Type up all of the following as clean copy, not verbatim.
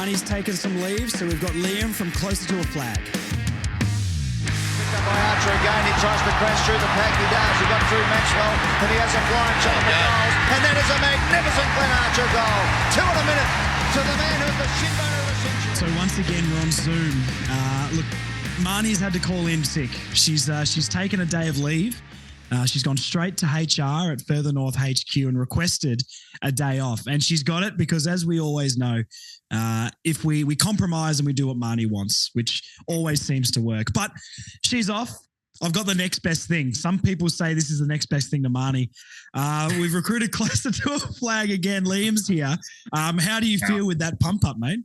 Marnie's taken some leave, so we've got Liam from Closer to a Flag. Picked up by Archer again. He tries to crash through the pack. He does. He got through Maxwell, and he has a flying shot at the goals. And then it's a magnificent Glenn Archer goal. 2 in a minute to the man who's the shin bone of the century. So once again, we're on Zoom. Look, Marnie's had to call in sick. She's taken a day of leave. She's gone straight to HR at Further North HQ and requested a day off. And she's got it because, as we always know, if we compromise and we do what Marnie wants, which always seems to work. But she's off. I've got the next best thing. Some people say this is the next best thing to Marnie. We've recruited Closer to a Flag again. Liam's here. How do you feel with that pump up, mate?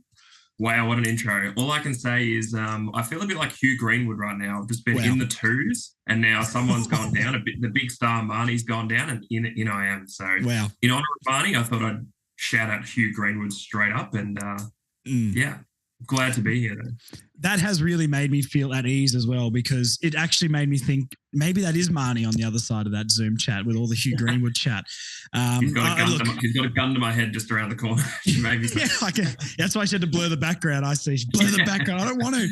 Wow, what an intro. All I can say is I feel a bit like Hugh Greenwood right now. I've just been in the twos and now someone's gone down. The big star Marnie's gone down and in I am. So in honour of Marnie, I thought I'd shout out Hugh Greenwood straight up and glad to be here though. That has really made me feel at ease as well because it actually made me think maybe that is Marnie on the other side of that Zoom chat with all the Hugh Greenwood chat. He's got a gun to my head just around the corner. That's why she had to blur the background. I see. She blur the background. I don't want to.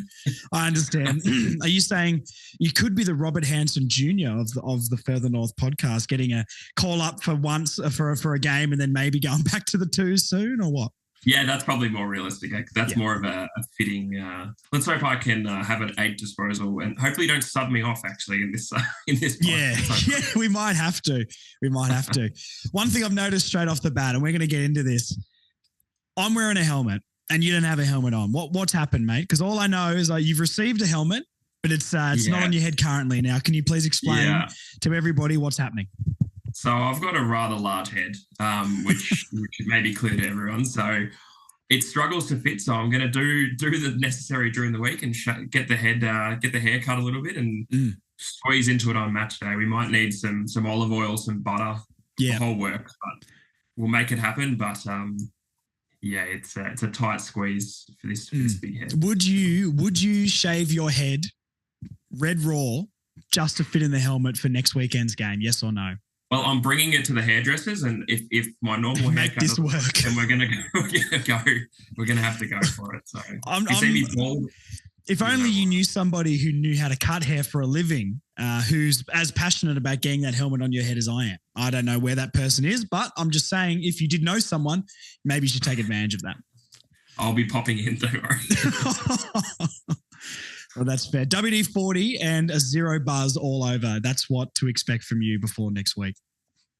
I understand. Are you saying you could be the Robert Hansen Jr. of the Further North podcast, getting a call up for once for a game and then maybe going back to the twos soon or what? Yeah, that's probably more realistic. That's more of a fitting. Let's hope I can have an 8 disposal, and hopefully you don't sub me off. Actually, in this. Yeah, we might have to. One thing I've noticed straight off the bat, and we're going to get into this. I'm wearing a helmet, and you don't have a helmet on. What's happened, mate? Because all I know is you've received a helmet, but it's not on your head currently. Now, can you please explain to everybody what's happening? So I've got a rather large head, which may be clear to everyone. So it struggles to fit. So I'm going to do the necessary during the week and get the hair cut a little bit and squeeze into it on match day. We might need some olive oil, some butter, the whole works, but we'll make it happen. But it's a tight squeeze for this big head. Would you shave your head red raw just to fit in the helmet for next weekend's game? Yes or no? Well, I'm bringing it to the hairdressers, and if my normal haircut doesn't work, then we're gonna have to go for it. So you see me bald. If only you knew somebody who knew how to cut hair for a living, who's as passionate about getting that helmet on your head as I am. I don't know where that person is, but I'm just saying, if you did know someone, maybe you should take advantage of that. I'll be popping in, don't worry. Well, that's fair. WD-40 and a 0 buzz all over. That's what to expect from you before next week.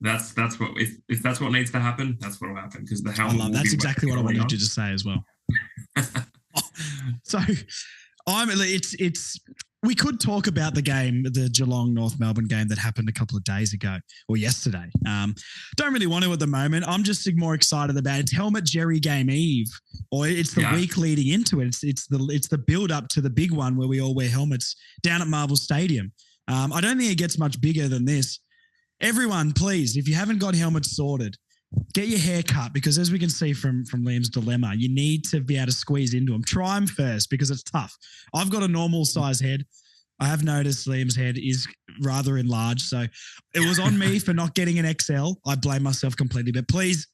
That's what if that's what needs to happen, that's what will happen because the helmet. I love that's exactly what I wanted you to say as well. So, we could talk about the game, the Geelong North Melbourne game that happened a couple of days ago or yesterday. Don't really want to at the moment. I'm just more excited about it. It's Helmet Jerry Game Eve, or it's the week leading into it. It's the build up to the big one where we all wear helmets down at Marvel Stadium. I don't think it gets much bigger than this. Everyone, please, if you haven't got helmets sorted, get your hair cut because as we can see from Liam's dilemma, you need to be able to squeeze into them. Try them first because it's tough. I've got a normal size head. I have noticed Liam's head is rather enlarged. So it was on me for not getting an XL. I blame myself completely. But please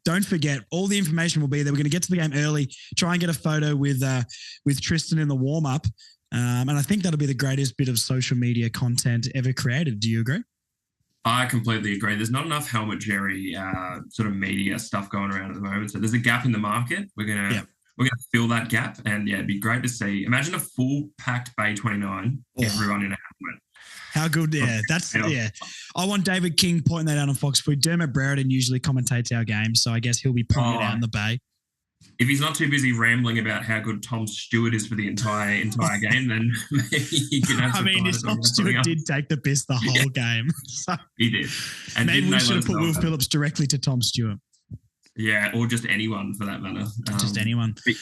don't forget, all the information will be there. We're going to get to the game early, try and get a photo with Tristan in the warm-up. And I think that'll be the greatest bit of social media content ever created. Do you agree? I completely agree. There's not enough Helmet Jerry sort of media stuff going around at the moment. So there's a gap in the market. We're gonna fill that gap, and it'd be great to see. Imagine a full packed Bay 29, everyone in a helmet. How good? Yeah, I want David King pointing that out on Fox Food. Dermot Brereton usually commentates our games, so I guess he'll be pointing it out in the Bay. If he's not too busy rambling about how good Tom Stewart is for the entire game, then maybe he can have some Tom Stewart did take the piss the whole game. So he did. And maybe we should have put Will Phillips directly to Tom Stewart. Yeah, or just anyone for that matter. Just anyone. But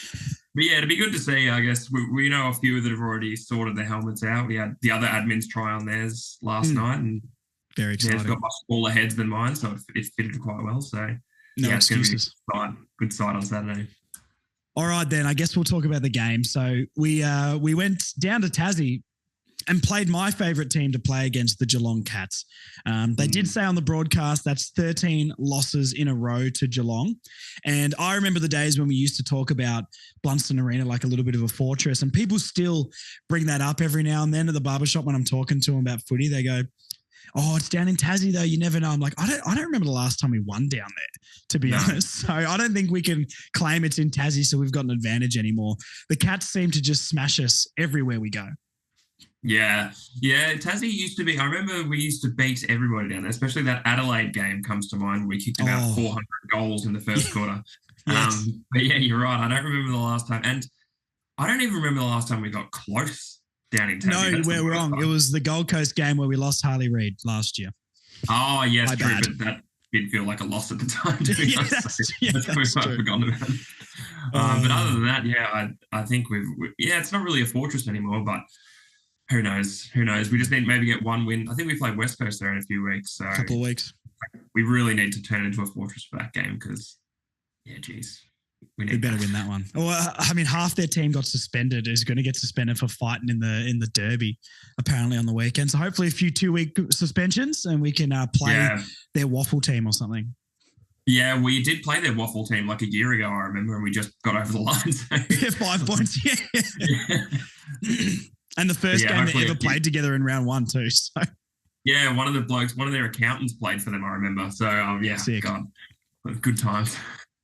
yeah, it'd be good to see, I guess. We know a few that have already sorted their helmets out. We had the other admins try on theirs last night. And very exciting. Theirs got much smaller heads than mine, so it fitted quite well. So no excuses. It's going to be a good sight on Saturday. All right, then. I guess we'll talk about the game. So we went down to Tassie and played my favourite team to play against, the Geelong Cats. They did say on the broadcast that's 13 losses in a row to Geelong. And I remember the days when we used to talk about Blunston Arena like a little bit of a fortress, and people still bring that up every now and then at the barbershop when I'm talking to them about footy. They go, "Oh, it's down in Tassie though. You never know." I'm like, I don't remember the last time we won down there, to be honest. So I don't think we can claim it's in Tassie, so we've got an advantage anymore. The Cats seem to just smash us everywhere we go. Yeah. Tassie used to be, I remember we used to beat everybody down there, especially that Adelaide game comes to mind. We kicked about 400 goals in the first quarter. Yes. But yeah, you're right. I don't remember the last time. And I don't even remember the last time we got close down in Tassie. No, we're wrong. It was the Gold Coast game where we lost Harley Reid last year. Oh, yes, true. Bad. But that did feel like a loss at the time, to be honest. That's what we've forgotten about. But other than that, I think it's not really a fortress anymore, but who knows? We just need to maybe get one win. I think we play West Coast there in a few weeks. So a couple of weeks. We really need to turn into a fortress for that game because, we better win that one. Well, I mean, half their team got suspended. Is going to get suspended for fighting in the derby, apparently on the weekend. So hopefully a few 2-week suspensions, and we can play their waffle team or something. Yeah, we did play their waffle team like a year ago, I remember, and we just got over the line. So. 5 points. Yeah. And the first game they ever played together in round 1 too. So. Yeah, one of their accountants played for them, I remember. So, Sick. God, good times.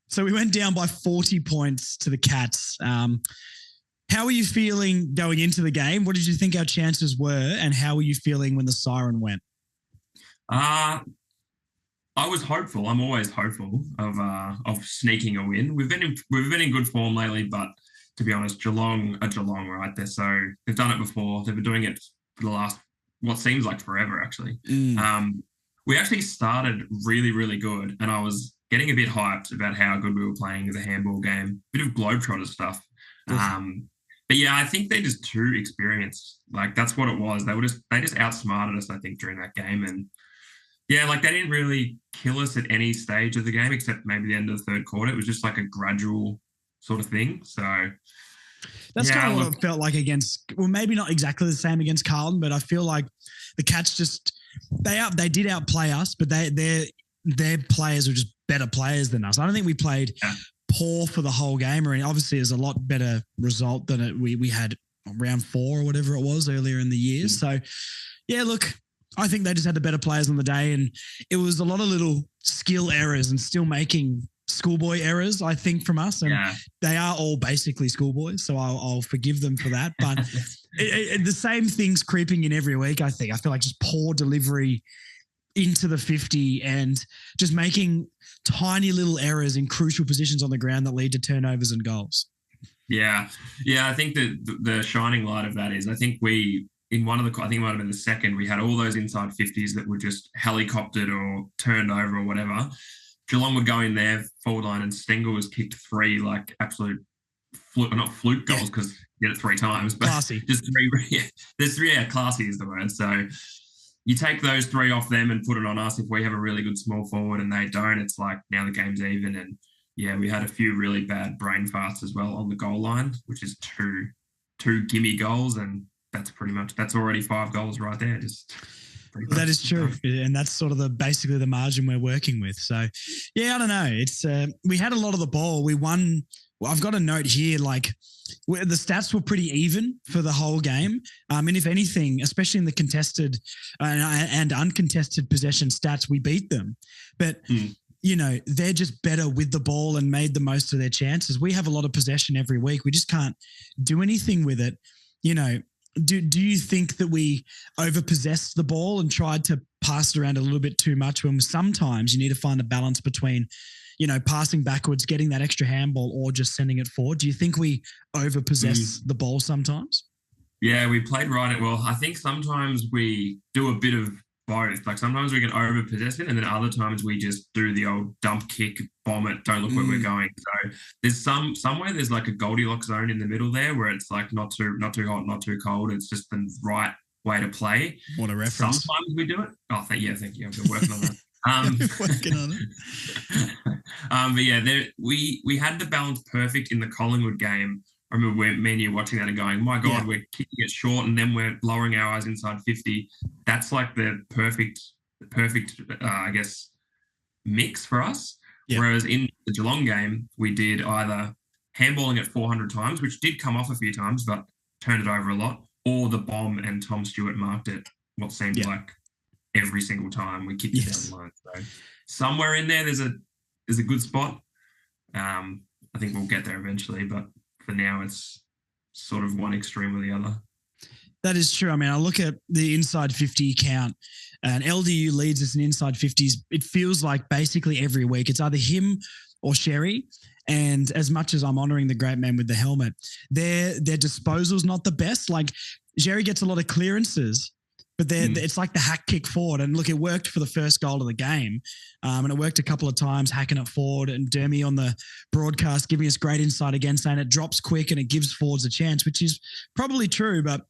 So we went down by 40 points to the Cats. How were you feeling going into the game? What did you think our chances were, and how were you feeling when the siren went? I was hopeful. I'm always hopeful of sneaking a win. We've been in good form lately, but to be honest, Geelong are Geelong, right? They've done it before. They've been doing it for the last what seems like forever, actually. We actually started really, really good, and I was getting a bit hyped about how good we were playing as a handball game. Bit of Globetrotter stuff. But yeah, I think they're just too experienced. Like that's what it was. They just outsmarted us, I think, during that game. And yeah, like they didn't really kill us at any stage of the game except maybe the end of the third quarter. It was just like a gradual sort of thing. So that's kind of what it felt like against, well, maybe not exactly the same against Carlton, but I feel like the Cats just, they did outplay us, but their players were just better players than us. I don't think we played poor for the whole game, or obviously there's a lot better result than we had round 4 or whatever it was earlier in the year. So yeah, look, I think they just had the better players on the day, and it was a lot of little skill errors and still making schoolboy errors, I think, from us. And they are all basically schoolboys, so I'll forgive them for that. But the same things creeping in every week, I think. I feel like just poor delivery into the 50 and just making tiny little errors in crucial positions on the ground that lead to turnovers and goals. Yeah, I think that the shining light of that is I think in one of the, I think it might have been the second, we had all those inside 50s that were just helicoptered or turned over or whatever. Geelong would go in there, forward line, and Stengel was kicked 3 like absolute, not fluke goals because he did it 3 times, but classy. Just 3, classy is the word. So you take those 3 off them and put it on us. If we have a really good small forward and they don't, it's like now the game's even. And yeah, we had a few really bad brain farts as well on the goal line, which is two gimme goals, and that's already 5 goals right there. That is true, and that's sort of basically the margin we're working with. So, yeah, I don't know. It's we had a lot of the ball. We won. Well, I've got a note here. Like the stats were pretty even for the whole game. And if anything, especially in the contested and uncontested possession stats, we beat them. But they're just better with the ball and made the most of their chances. We have a lot of possession every week. We just can't do anything with it. Do you think that we overpossessed the ball and tried to pass it around a little bit too much when sometimes you need to find a balance between, passing backwards, getting that extra handball, or just sending it forward? Do you think we overpossess the ball sometimes? Yeah, we played right. Well, I think sometimes we do a bit of both. Like sometimes we can overpossess it, and then other times we just do the old dump kick, bomb it, don't look where we're going. So there's somewhere there's like a Goldilocks zone in the middle there where it's like not too hot, not too cold. It's just the right way to play. What a reference. Sometimes we do it. Oh, thank you. I've been working on that. Working on it. But yeah, we had the balance perfect in the Collingwood game. I remember me and you watching that and going, my God, we're kicking it short and then we're lowering our eyes inside 50. That's like the perfect, I guess, mix for us. Yeah. Whereas in the Geelong game, we did either handballing it 400 times, which did come off a few times, but turned it over a lot, or the bomb and Tom Stewart marked it what seemed like every single time we kicked it down the line. So somewhere in there, there's a good spot. I think we'll get there eventually, but for now, it's sort of one extreme or the other. That is true. I mean, I look at the inside 50 count, and LDU leads us in inside 50s. It feels like basically every week it's either him or Sherry. And as much as I'm honouring the great man with the helmet, their disposal's not the best. Like Sherry gets a lot of clearances, but it's like the hack kick forward. And look, it worked for the first goal of the game. And it worked a couple of times, hacking it forward. And Dermy on the broadcast giving us great insight again, saying it drops quick and it gives forwards a chance, which is probably true. But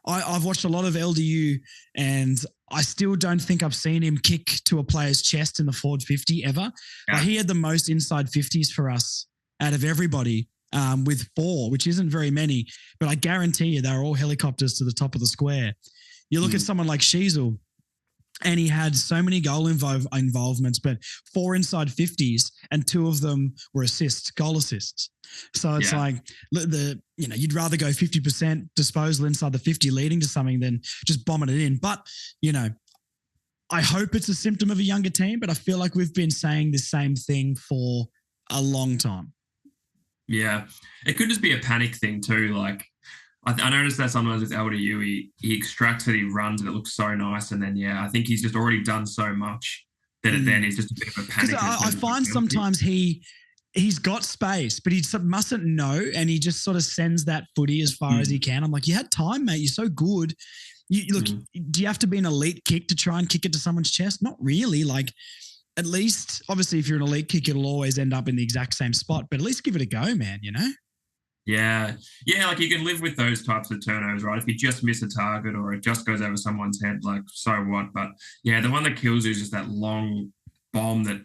I've watched a lot of LDU and I still don't think I've seen him kick to a player's chest in the forward 50 ever. Yeah. He had the most inside 50s for us out of everybody with 4, which isn't very many. But I guarantee you they're all helicopters to the top of the square. You look at someone like Sheez, and he had so many goal involvements, but 4 inside 50s and 2 of them were goal assists. So it's like you'd rather go 50% disposal inside the 50 leading to something than just bombing it in. But, I hope it's a symptom of a younger team, but I feel like we've been saying the same thing for a long time. Yeah. It could just be a panic thing too. Like, I noticed that sometimes with LDU, he extracts it, he runs, and it looks so nice. And then, I think he's just already done so much that then he's just a bit of a panic. I find sometimes he's got space, but he mustn't know, and he just sort of sends that footy as far as he can. I'm like, you had time, mate. You're so good. Do you have to be an elite kick to try and kick it to someone's chest? Not really. Like, at least, obviously, if you're an elite kick, it'll always end up in the exact same spot, but at least give it a go, man, Yeah. Yeah, like you can live with those types of turnovers, right? If you just miss a target or it just goes over someone's head, like, so what? But, the one that kills you is just that long bomb that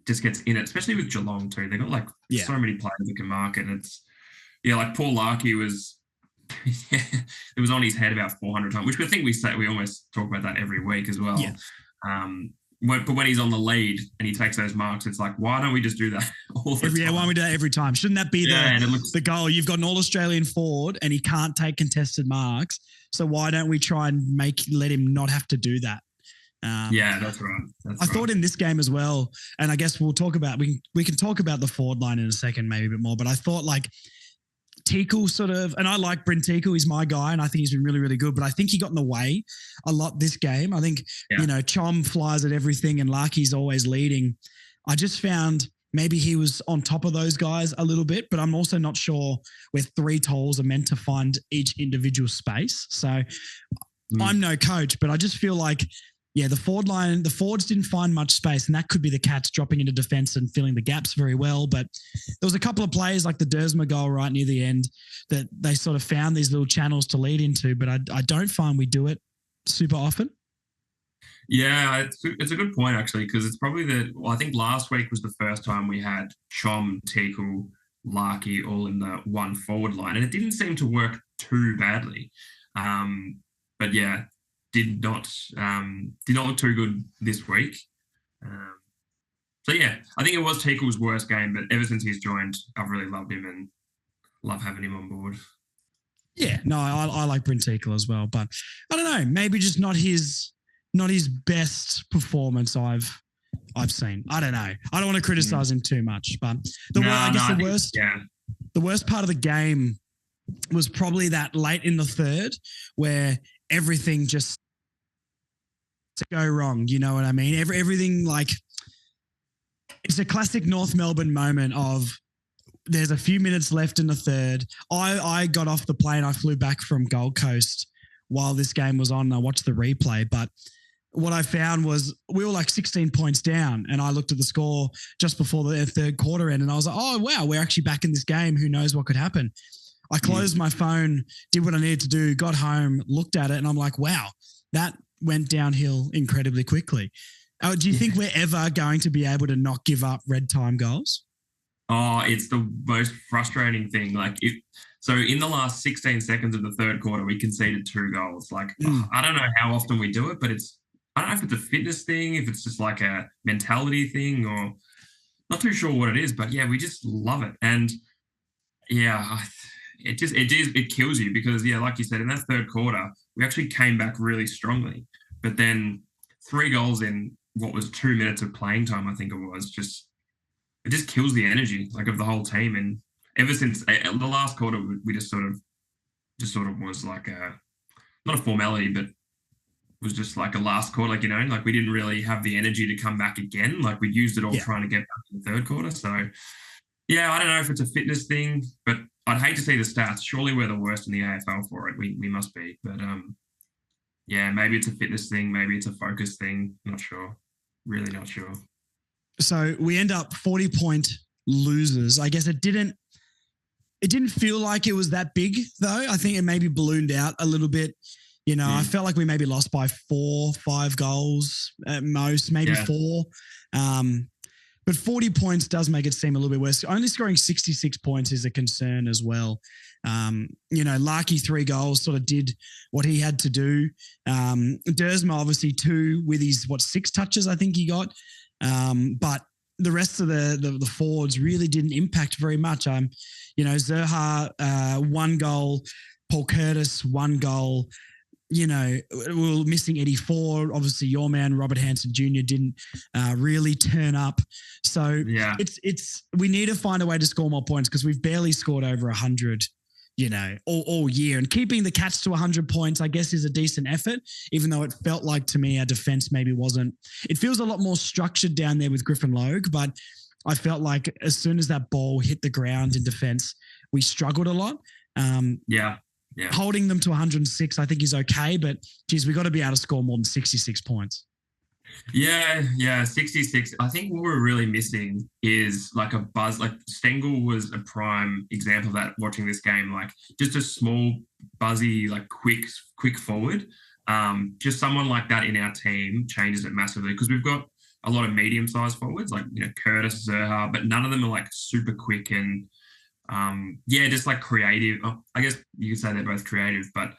just gets in it, especially with Geelong too. They've got, so many players that can mark it. And it's, like Paul Larkey was, it was on his head about 400 times, which I think we almost talk about that every week as well. Yeah. But when he's on the lead and he takes those marks, it's like, why don't we just do that all the time? Why don't we do that every time? Shouldn't that be the goal? You've got an all-Australian forward and he can't take contested marks. So why don't we try and let him not have to do that? That's right. I thought in this game as well, and I guess we'll talk about, we can talk about the forward line in a second, maybe a bit more, but I thought like Teakle sort of, and I like Bryn Teakle, he's my guy, and I think he's been really, really good, but I think he got in the way a lot this game. I think, Chom flies at everything and Larky's always leading. I just found maybe he was on top of those guys a little bit, but I'm also not sure where 3 tolls are meant to find each individual space. So I'm no coach, but I just feel like, the forward line, the forwards didn't find much space, and that could be the Cats dropping into defence and filling the gaps very well. But there was a couple of plays like the Dersma goal right near the end that they sort of found these little channels to lead into, but I don't find we do it super often. Yeah, it's a good point, actually, because it's probably I think last week was the first time we had Chom, Teakle, Larky all in the one forward line, and it didn't seem to work too badly. But did not look too good this week. I think it was Teakle's worst game, but ever since he's joined, I've really loved him and love having him on board. Yeah, no, I like Bryn Teakle as well, but I don't know, maybe just not his best performance I've seen. I don't know. I don't want to criticize him too much, but the worst part of the game was probably that late in the third where everything just to go wrong. You know what I mean? Everything, like, it's a classic North Melbourne moment of there's a few minutes left in the third. I got off the plane. I flew back from Gold Coast while this game was on. I watched the replay, but what I found was we were like 16 points down, and I looked at the score just before the third quarter end, and I was like, oh, wow, we're actually back in this game. Who knows what could happen? I closed my phone, did what I needed to do, got home, looked at it, and I'm like, wow, that went downhill incredibly quickly. Do you think we're ever going to be able to not give up red time goals? Oh, it's the most frustrating thing. So in the last 16 seconds of the third quarter, we conceded 2 goals. I don't know how often we do it, but I don't know if it's a fitness thing, if it's just like a mentality thing, or not too sure what it is. But yeah, we just love it. And yeah, it kills you because yeah, like you said, in that third quarter, we actually came back really strongly. But then 3 goals in what was 2 minutes of playing time, I think it was, it just kills the energy of the whole team. And ever since the last quarter, we just sort of was like not a formality, but was just like a last quarter, we didn't really have the energy to come back again. We used it all trying to get back in the third quarter. So yeah, I don't know if it's a fitness thing, but I'd hate to see the stats. Surely we're the worst in the AFL for it. We must be, but yeah, maybe it's a fitness thing, maybe it's a focus thing. Not sure. Really not sure. So we end up 40-point losers. I guess it didn't feel like it was that big though. I think it maybe ballooned out a little bit. I felt like we maybe lost by 4, 5 goals at most, maybe 4. But 40 points does make it seem a little bit worse. Only scoring 66 points is a concern as well. Larky 3 goals sort of did what he had to do. Dersma obviously 2 with his 6 touches I think he got. But the rest of the forwards really didn't impact very much. Zerha 1 goal, Paul Curtis 1 goal. We were missing Eddie Ford. Obviously, your man Robert Hansen Jr. didn't really turn up. So it's we need to find a way to score more points because we've barely scored over 100. All year. And keeping the Cats to 100 points, I guess, is a decent effort, even though it felt like to me our defense maybe wasn't. It feels a lot more structured down there with Griffin Logue, but I felt like as soon as that ball hit the ground in defense, we struggled a lot. Holding them to 106, I think is okay, but geez, we got to be able to score more than 66 points. Yeah, 66. I think what we're really missing is a buzz. Stengel was a prime example of that watching this game. Just a small, buzzy, quick forward. Just someone like that in our team changes it massively because we've got a lot of medium-sized forwards Curtis, Zerha, but none of them are super quick and just creative. I guess you could say they're both creative, but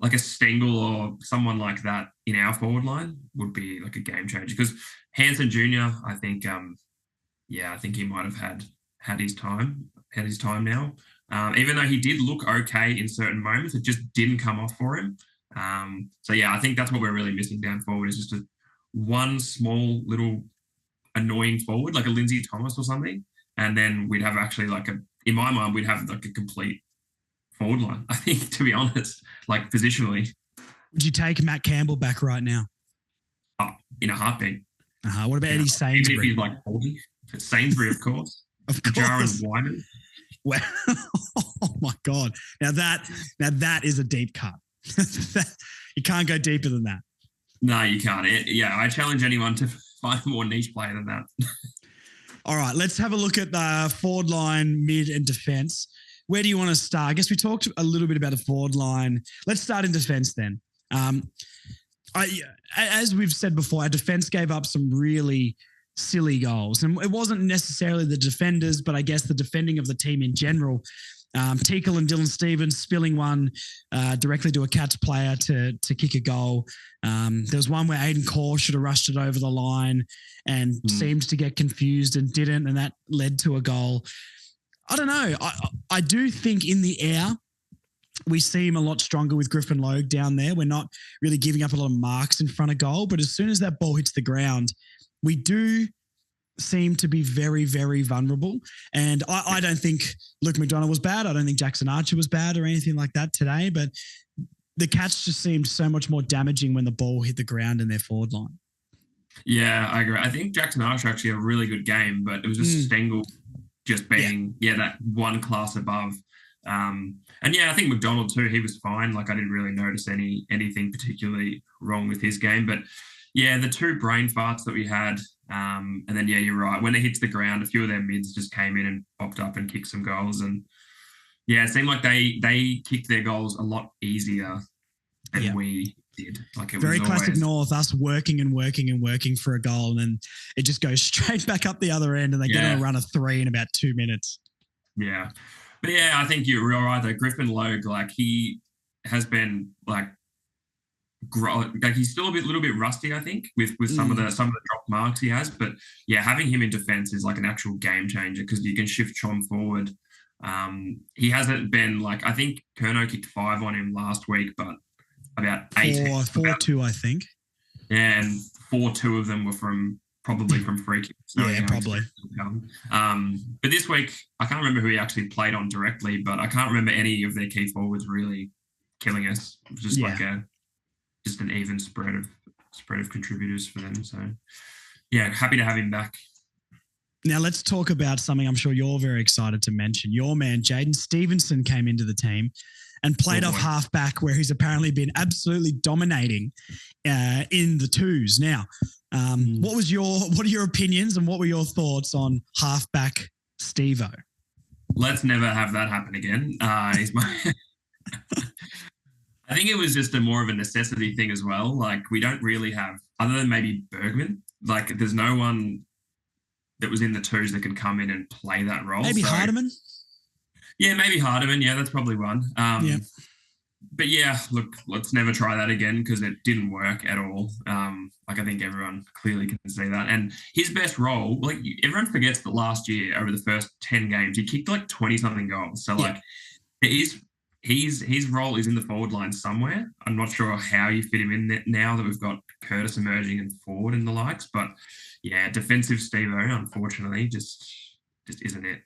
a Stengel or someone like that in our forward line would be a game changer. Because Hansen Jr., I think, I think he might have had his time now. Even though he did look okay in certain moments, it just didn't come off for him. I think that's what we're really missing down forward is just one small little annoying forward, like a Lindsay Thomas or something, and then we'd have actually in my mind, we'd have a complete forward line, I think, to be honest, positionally. Would you take Matt Campbell back right now? Oh, in a heartbeat. What about Eddie Sainsbury? Even if he's 40. Sainsbury, of course. Of course. Jaron Wyman. Well, oh my God. Now that is a deep cut. You can't go deeper than that. No, you can't. I challenge anyone to find a more niche player than that. All right, let's have a look at the forward line, mid and defense. Where do you want to start? I guess we talked a little bit about the forward line. Let's start in defense then. As we've said before, our defense gave up some really silly goals. And it wasn't necessarily the defenders, but I guess the defending of the team in general. Teakle and Dylan Stevens spilling one directly to a Cats player to kick a goal. There was one where Aiden Core should have rushed it over the line and seemed to get confused and didn't, and that led to a goal. I don't know. I do think in the air, we seem a lot stronger with Griffin Logue down there. We're not really giving up a lot of marks in front of goal, but as soon as that ball hits the ground, we do seem to be very, very vulnerable. And I don't think Luke McDonald was bad. I don't think Jackson Archer was bad or anything like that today, but the Cats just seemed so much more damaging when the ball hit the ground in their forward line. Yeah, I agree. I think Jackson Archer actually had a really good game, but it was just Stengel just being, that one class above. And I think McDonald too, he was fine. I didn't really notice anything particularly wrong with his game. But the 2 brain farts that we had, and then, you're right. When it hits the ground, a few of their mids just came in and popped up and kicked some goals. And it seemed like they kicked their goals a lot easier than we did. Like it Very was classic always, North, us working and working and working for a goal, and then it just goes straight back up the other end, and they get on a run of 3 in about 2 minutes. Yeah. But yeah, I think you're right though. Griffin Logue, like he has been like he's still a little bit rusty, I think, with some of the drop marks he has. But yeah, having him in defense is like an actual game changer because you can shift Chom forward. He hasn't been like, I think Kerno kicked 5 on him last week, but about 8. 4-2, I think. Yeah, and 4-2 of them were probably from free kicks. So, yeah, probably. But this week, I can't remember who he actually played on directly, but I can't remember any of their key forwards really killing us. It was just like just an even spread of contributors for them. So yeah, happy to have him back. Now let's talk about something I'm sure you're very excited to mention. Your man, Jaden Stevenson, came into the team and played off halfback, where he's apparently been absolutely dominating in the twos. Now, what are your opinions and what were your thoughts on halfback Steve-O? Let's never have that happen again. I think it was just more of a necessity thing as well. Like we don't really have, other than maybe Bergman, like there's no one that was in the twos that could come in and play that role. Maybe Hardiman? Yeah, maybe Hardiman. Yeah, that's probably one. But yeah, look, let's never try that again because it didn't work at all. Like I think everyone clearly can see that. And his best role, like everyone forgets that last year over the first 10 games, he kicked like 20-something goals. So like his role is in the forward line somewhere. I'm not sure how you fit him in there now that we've got Curtis emerging and Ford and the likes. But yeah, defensive Steve-O, unfortunately, just isn't it.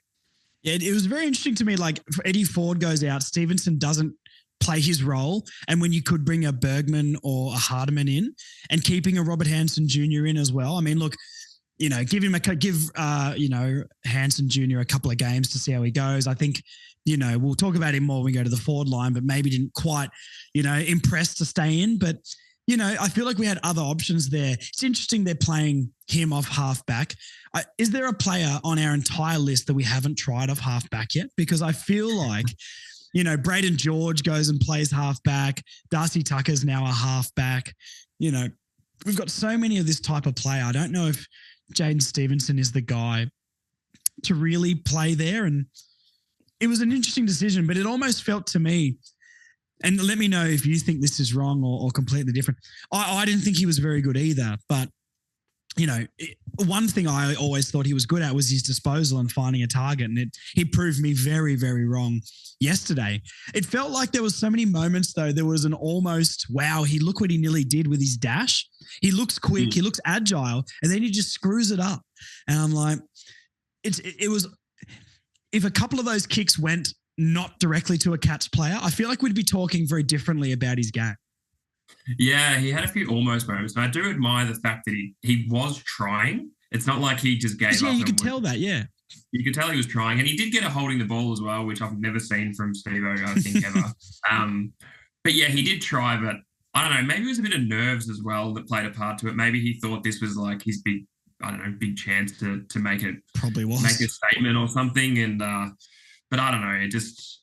Yeah, it was very interesting to me. Like Eddie Ford goes out, Stevenson doesn't play his role, and when you could bring a Bergman or a Hardiman in, and keeping a Robert Hansen Jr. in as well. I mean, look, give Hansen Jr. a couple of games to see how he goes. I think, we'll talk about him more when we go to the forward line, but maybe didn't quite, impress to stay in. But, I feel like we had other options there. It's interesting they're playing him off halfback. Is there a player on our entire list that we haven't tried off halfback yet? Because I feel like, Braden George goes and plays halfback. Darcy Tucker's now a halfback. We've got so many of this type of player. I don't know if Jaden Stevenson is the guy to really play there. And it was an interesting decision, but it almost felt to me, and let me know if you think this is wrong or completely different. I didn't think he was very good either, but one thing I always thought he was good at was his disposal and finding a target, and he proved me very, very wrong yesterday. It felt like there was so many moments, though. There was an almost, wow, look what he nearly did with his dash. He looks quick, he looks agile, and then he just screws it up. And I'm like, it was, if a couple of those kicks went not directly to a Cats player, I feel like we'd be talking very differently about his game. Yeah, he had a few almost moments. And I do admire the fact that he was trying. It's not like he just gave up. Yeah, you could tell that, yeah. You could tell he was trying. And he did get a holding the ball as well, which I've never seen from Steve-O, I think, ever. But yeah, he did try, but I don't know, maybe it was a bit of nerves as well that played a part to it. Maybe he thought this was like his big chance to make it. Probably was. Make a statement or something. And but I don't know,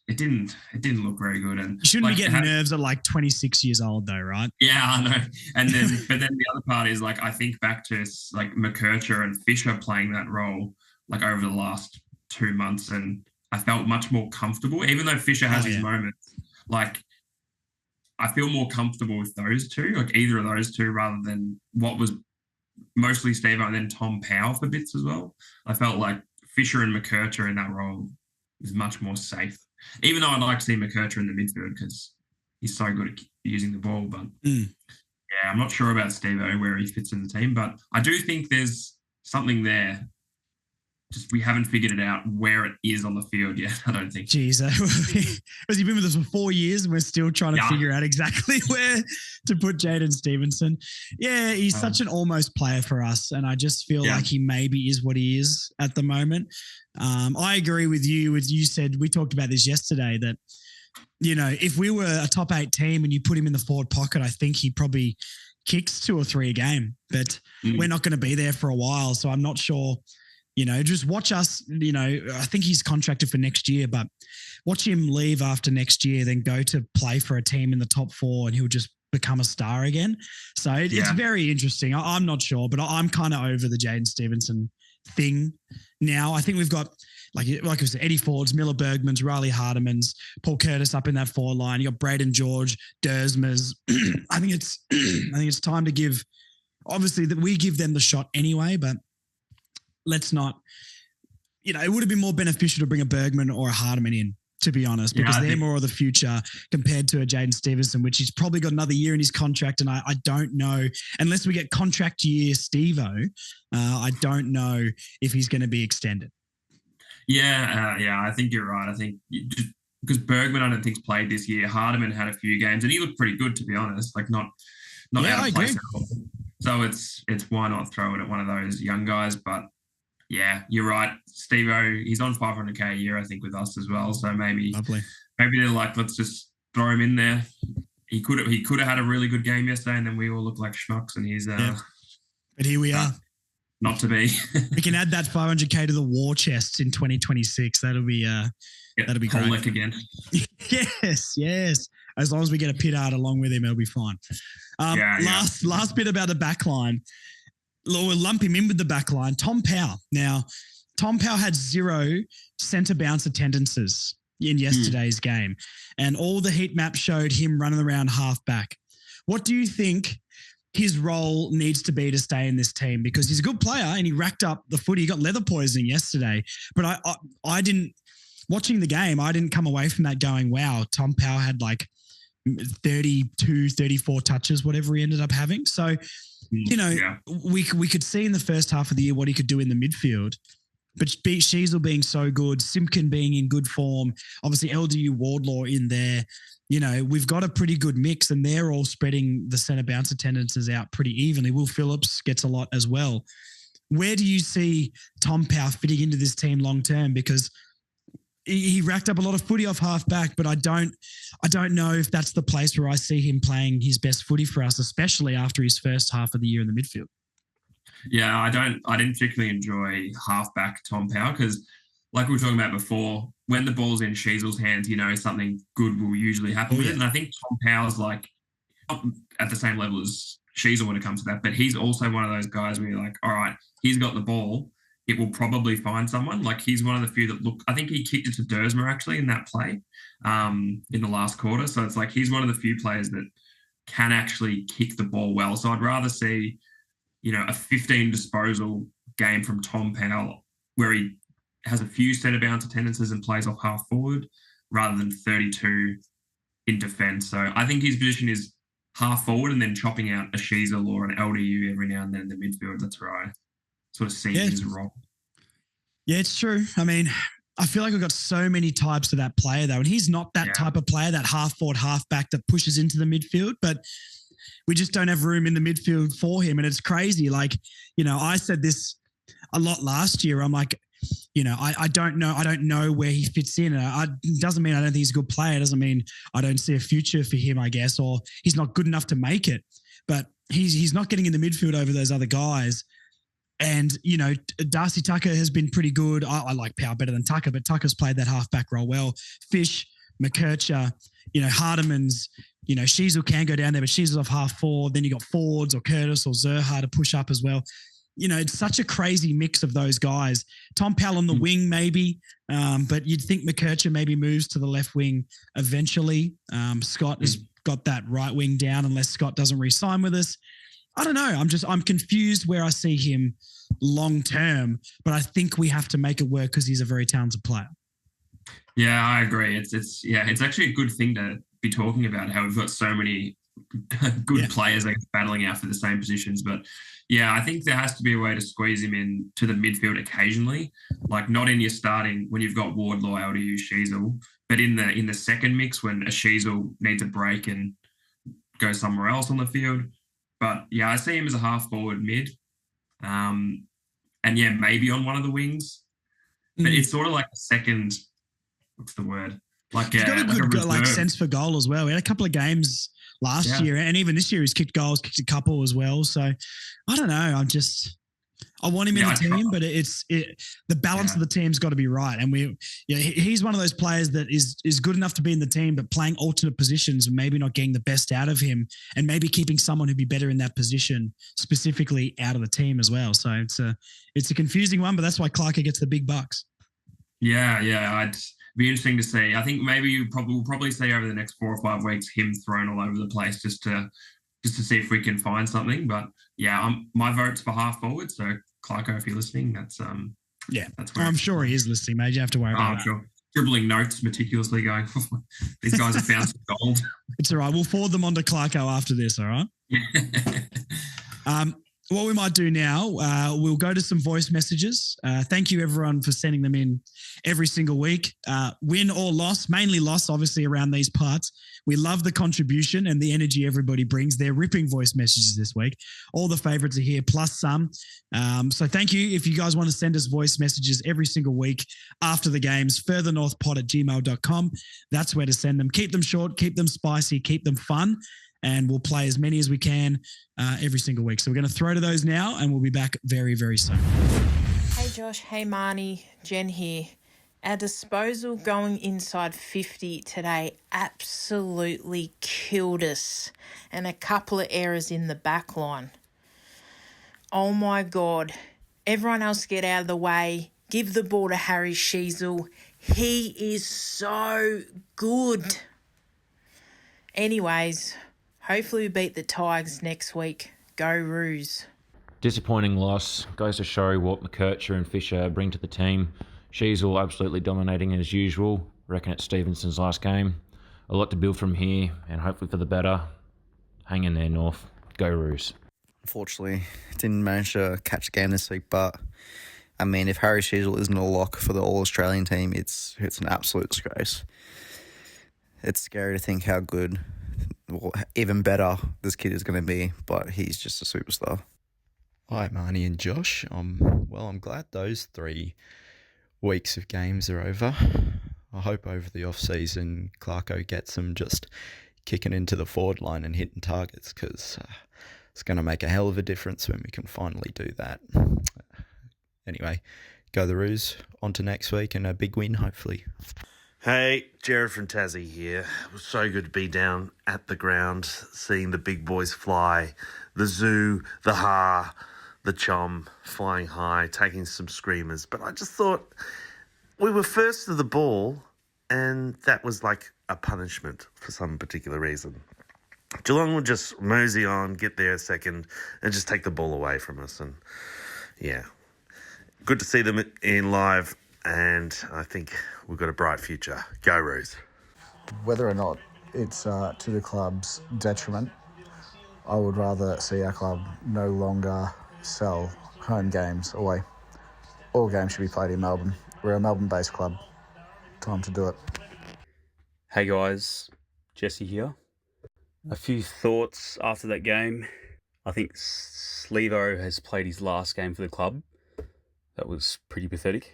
it didn't look very good. And you shouldn't be getting nerves at like 26 years old though, right? Yeah, I know. And then but then the other part is like I think back to like McKercher and Fisher playing that role like over the last 2 months, and I felt much more comfortable, even though Fisher has his moments. Like I feel more comfortable with those two, like either of those two, rather than what was mostly Steve and then Tom Powell for bits as well. I felt like Fisher and McKercher in that role is much more safe. Even though I'd like to see McKercher in the midfield because he's so good at using the ball. But yeah, I'm not sure about Steve-O where he fits in the team, but I do think there's something there. Just we haven't figured it out where it is on the field yet, I don't think. Jeez, has he been with us for 4 years and we're still trying to figure out exactly where to put Jaden Stevenson? Yeah, he's such an almost player for us, and I just feel like he maybe is what he is at the moment. I agree with you. As you said, we talked about this yesterday, that, if we were a top 8 team and you put him in the forward pocket, I think he probably kicks 2 or 3 a game, but we're not going to be there for a while. So I'm not sure. Just watch us, I think he's contracted for next year, but watch him leave after next year, then go to play for a team in the top 4 and he'll just become a star again. So it's very interesting. I'm not sure, but I'm kind of over the Jaden Stevenson thing now. I think we've got, like I said, Eddie Fords, Miller Bergmans, Riley Hardemans, Paul Curtis up in that forward line. You got Braden George, Dersmers. I think it's time to give. Obviously, that we give them the shot anyway, but let's not. It would have been more beneficial to bring a Bergman or a Hardeman in, to be honest, because they're more of the future compared to a Jaden Stevenson, which he's probably got another year in his contract. And I don't know, unless we get contract year Steve-O, I don't know if he's going to be extended. Yeah, I think you're right. I think because Bergman, I don't think's played this year. Hardeman had a few games, and he looked pretty good, to be honest. Like not out of place at all. So it's why not throw it at one of those young guys? But yeah, you're right. Steve-O, he's on $500K a year, I think, with us as well. So maybe they're like, let's just throw him in there. He could have had a really good game yesterday, and then we all look like schmucks. And he's but here we are. Not to be. We can add that $500K to the war chest in 2026. That'll be great. Lick again. yes. As long as we get a pit art along with him, it'll be fine. Last bit about the back line. We'll lump him in with the back line. Tom Powell. Now, Tom Powell had 0 centre bounce attendances in yesterday's game, and all the heat maps showed him running around half back. What do you think his role needs to be to stay in this team? Because he's a good player and he racked up the footy. He got leather poisoning yesterday, but I didn't, watching the game, I didn't come away from that going, wow, Tom Powell had like 32, 34 touches, whatever he ended up having. So, we could see in the first half of the year what he could do in the midfield, but Sheezel being so good, Simpkin being in good form, obviously LDU Wardlaw in there, we've got a pretty good mix, and they're all spreading the centre bounce attendances out pretty evenly. Will Phillips gets a lot as well. Where do you see Tom Powell fitting into this team long term? Because he racked up a lot of footy off half back, but I don't know if that's the place where I see him playing his best footy for us, especially after his first half of the year in the midfield. Yeah, I didn't particularly enjoy half back Tom Powell because, like we were talking about before, when the ball's in Sheezel's hands, something good will usually happen with it. And I think Tom Powell's like not at the same level as Sheezel when it comes to that, but he's also one of those guys where you're like, all right, he's got the ball. It will probably find someone. Like he's one of the few that I think he kicked it to Dersmer actually in that play in the last quarter. So it's like he's one of the few players that can actually kick the ball well. So I'd rather see, a 15 disposal game from Tom Powell where he has a few centre bounce attendances and plays off half forward rather than 32 in defence. So I think his position is half forward and then chopping out a Sheezel or an LDU every now and then in the midfield. That's right. Sort of see his role. Yeah, it's true. I mean, I feel like we've got so many types of that player though, and he's not that type of player, that half forward, half back that pushes into the midfield, but we just don't have room in the midfield for him. And it's crazy. Like, I said this a lot last year. I'm like, I don't know. I don't know where he fits in. It doesn't mean I don't think he's a good player. It doesn't mean I don't see a future for him, I guess, or he's not good enough to make it, but he's not getting in the midfield over those other guys. And, Darcy Tucker has been pretty good. I like Powell better than Tucker, but Tucker's played that halfback role well. Fish, McKercher, Hardemans, Sheezel can go down there, but Sheezel's off half forward. Then you got Fords or Curtis or Zerha to push up as well. It's such a crazy mix of those guys. Tom Powell on the wing maybe, but you'd think McKercher maybe moves to the left wing eventually. Scott has got that right wing down unless Scott doesn't re-sign with us. I don't know. I'm confused where I see him long term, but I think we have to make it work because he's a very talented player. Yeah, I agree. It's actually a good thing to be talking about how we've got so many good players battling out for the same positions. But yeah, I think there has to be a way to squeeze him in to the midfield occasionally, like not in your starting when you've got Wardlaw, LDU, Sheezel, but in the second mix when a Sheezel needs a break and go somewhere else on the field. But yeah, I see him as a half forward mid. And yeah, maybe on one of the wings. But it's sort of like a second, what's the word? Like he's got a good sense for goal as well. We had a couple of games last year, and even this year he's kicked goals, kicked a couple as well. So I don't know. I want him in the team, but the balance of the team's got to be right. And he's one of those players that is good enough to be in the team, but playing alternate positions and maybe not getting the best out of him, and maybe keeping someone who'd be better in that position specifically out of the team as well. So it's a confusing one, but that's why Clarko gets the big bucks. Yeah, I'd be interesting to see. I think maybe we'll probably see over the next 4 or 5 weeks him thrown all over the place just to see if we can find something. But yeah, my vote's for half forward. So Clarko, if you're listening, that's where I'm sure he is listening, mate. You have to worry about I'm that. sure. Dribbling notes meticulously going, these guys have found some gold. It's all right. We'll forward them on to Clarko after this, all right? What we might do now, we'll go to some voice messages. Thank you, everyone, for sending them in every single week. Win or loss, mainly loss, obviously, around these parts. We love the contribution and the energy everybody brings. They're ripping voice messages this week. All the favourites are here, plus some. So thank you. If you guys want to send us voice messages every single week after the games, furthernorthpod@gmail.com. That's where to send them. Keep them short, keep them spicy, keep them fun. And we'll play as many as we can every single week. So we're going to throw to those now, and we'll be back very, very soon. Hey Josh, hey Marnie, Jen here. Our disposal going inside 50 today absolutely killed us, and a couple of errors in the back line. Oh my God. Everyone else get out of the way. Give the ball to Harry Sheez. He is so good. Anyways, hopefully we beat the Tigers next week. Go Roos. Disappointing loss. Goes to show what McKercher and Fisher bring to the team. She's all absolutely dominating as usual. Reckon it's Stevenson's last game. A lot to build from here, and hopefully for the better. Hang in there, North. Go Roos. Unfortunately, didn't manage to catch the game this week, but I mean, if Harry Sheez isn't a lock for the All-Australian team, it's an absolute disgrace. It's scary to think how good, or even better, this kid is going to be, but he's just a superstar. Hi, Marnie and Josh. I'm glad those 3 weeks of games are over. I hope over the off-season, Clarko gets them just kicking into the forward line and hitting targets, because it's going to make a hell of a difference when we can finally do that. Anyway, go the Roos. On to next week and a big win, hopefully. Hey, Jared from Tassie here. It was so good to be down at the ground, seeing the big boys fly, the zoo, the the Chom flying high, taking some screamers. But I just thought we were first to the ball, and that was like a punishment for some particular reason. Geelong would just mosey on, get there a second, and just take the ball away from us. And yeah, good to see them in live, and I think we've got a bright future. Go Roos. Whether or not it's to the club's detriment, I would rather see our club no longer sell home games away. All games should be played in Melbourne. We're a Melbourne-based club. Time to do it. Hey guys, Jesse here. A few thoughts after that game. I think Slevo has played his last game for the club. That was pretty pathetic.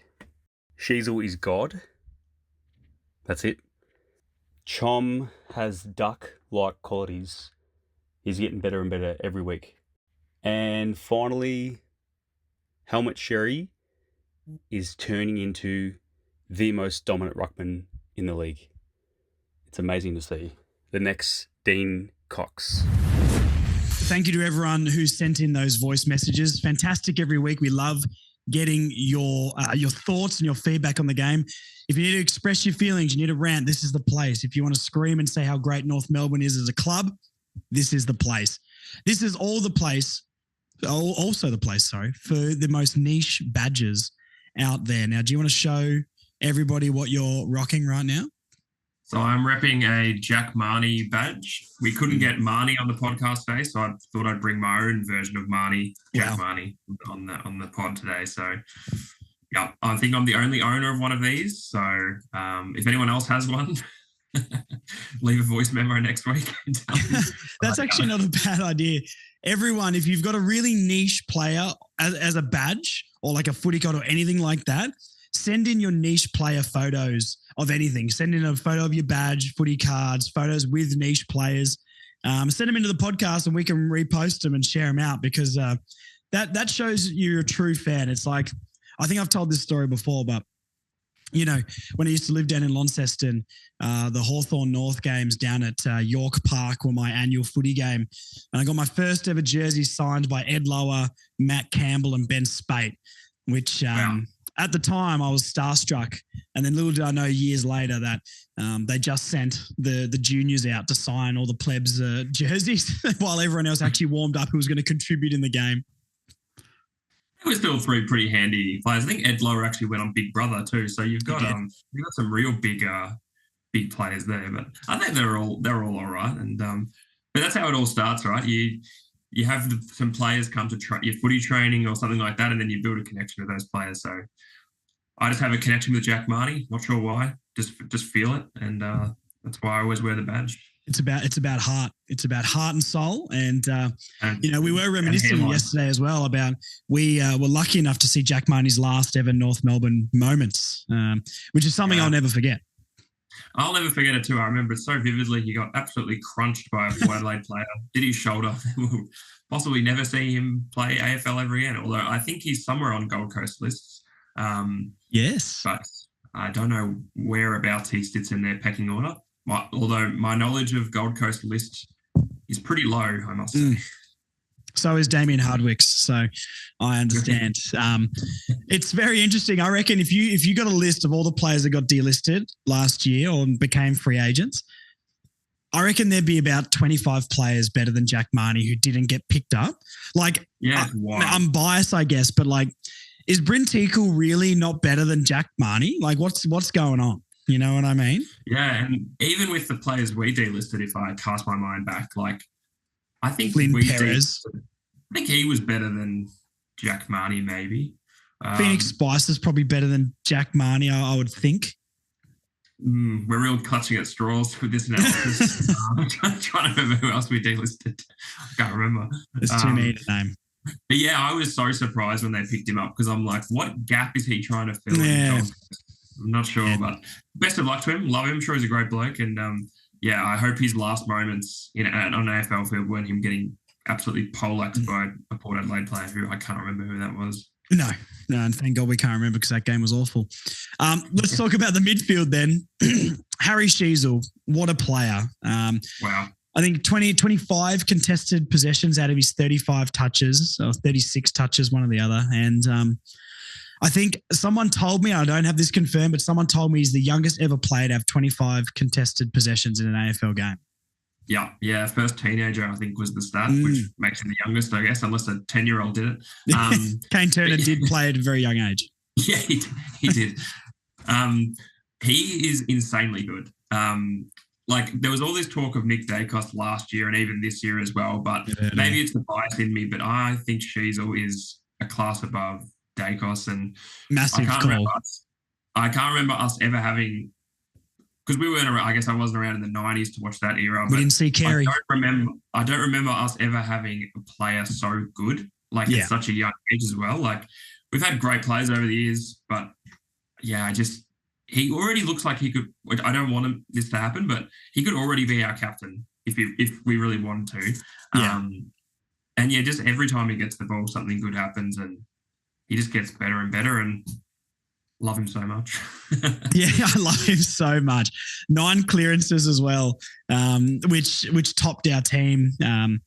Sheezel is God. That's it. Chom has duck-like qualities. He's getting better and better every week. And finally, Helmet Sherry is turning into the most dominant ruckman in the league. It's amazing to see. The next Dean Cox. Thank you to everyone who sent in those voice messages. Fantastic every week. We love getting your thoughts and your feedback on the game. If you need to express your feelings, you need to rant, this is the place. If you want to scream and say how great North Melbourne is as a club, this is the place. This is also the place, for the most niche badges out there. Now, do you want to show everybody what you're rocking right now? So I'm repping a Jack Marnie badge. We couldn't get Marnie on the podcast today, so I thought I'd bring my own version of Marnie, Jack Marnie, on the pod today. So yeah, I think I'm the only owner of one of these. So if anyone else has one, leave a voice memo next week. And tell me. That's actually not a bad idea. Everyone, if you've got a really niche player as a badge or like a footy card or anything like that, send in your niche player photos of anything. Send in a photo of your badge, footy cards, photos with niche players. Send them into the podcast and we can repost them and share them out because that shows you're a true fan. It's like, I think I've told this story before, but you know, when I used to live down in Launceston, the Hawthorn North games down at York Park were my annual footy game. And I got my first ever jersey signed by Ed Lower, Matt Campbell, and Ben Spate, which at the time I was starstruck. And then little did I know years later that they just sent the juniors out to sign all the plebs jerseys while everyone else actually warmed up who was going to contribute in the game. There were still three pretty handy players. I think Ed Lower actually went on Big Brother too. So you've got some real big players there. But I think they're all all right. And but that's how it all starts, right? You have some players come to your footy training or something like that, and then you build a connection with those players. So I just have a connection with Jack Marnie. Not sure why. Just feel it, and that's why I always wear the badge. It's about heart. It's about heart and soul. And you know, we were reminiscing yesterday as well about we were lucky enough to see Jack Marnie's last ever North Melbourne moments, which is something I'll never forget. I'll never forget it too. I remember it so vividly. He got absolutely crunched by a Port Adelaide player, did his shoulder. We'll possibly never see him play AFL ever again, although I think he's somewhere on Gold Coast lists. Yes. But I don't know whereabouts he sits in their pecking order. Although my knowledge of Gold Coast list is pretty low, I must say. So is Damien Hardwick's. So I understand. It's very interesting. I reckon if you got a list of all the players that got delisted last year or became free agents, I reckon there'd be about 25 players better than Jack Marnie who didn't get picked up. Like, I'm biased, I guess, but like, is Bryn Teakle really not better than Jack Marnie? Like, what's going on? You know what I mean? Yeah, and even with the players we delisted, if I cast my mind back, like I think Flynn Perez. I think he was better than Jack Marnie, maybe. Phoenix Spice is probably better than Jack Marnie, I would think. We're real clutching at straws with this analysis. I'm trying to remember who else we delisted. I can't remember. There's too many to name. But yeah, I was so surprised when they picked him up because I'm like, what gap is he trying to fill? Yeah. I'm not sure, but best of luck to him. Love him. Sure, he's a great bloke. And I hope his last moments on an AFL field weren't him getting absolutely poleaxed by a Port Adelaide player who I can't remember who that was. No, and thank God we can't remember because that game was awful. Let's talk about the midfield then. Harry Sheez, what a player. Wow. I think 25 contested possessions out of his 35 touches, or 36 touches, one or the other. And I think someone told me, I don't have this confirmed, but someone told me he's the youngest ever player to have 25 contested possessions in an AFL game. Yeah. First teenager, I think, was the stat, which makes him the youngest, I guess, unless a 10-year-old did it. Kane Turner did play at a very young age. Yeah, he did. He is insanely good. Like, there was all this talk of Nick Dacos last year and even this year as well, but maybe it's the bias in me, but I think Sheezel is a class above Dacos. And massive call. I can't remember us ever having, because we weren't around, I guess I wasn't around in the 90s to watch that era. We didn't see Carey. I don't remember us ever having a player so good, like at such a young age as well. Like, we've had great players over the years, but he already looks like he could, which I don't want this to happen, but he could already be our captain if we really wanted to. And just every time he gets the ball, something good happens and he just gets better and better, and love him so much. Yeah, I love him so much. 9 clearances as well, which topped our team. I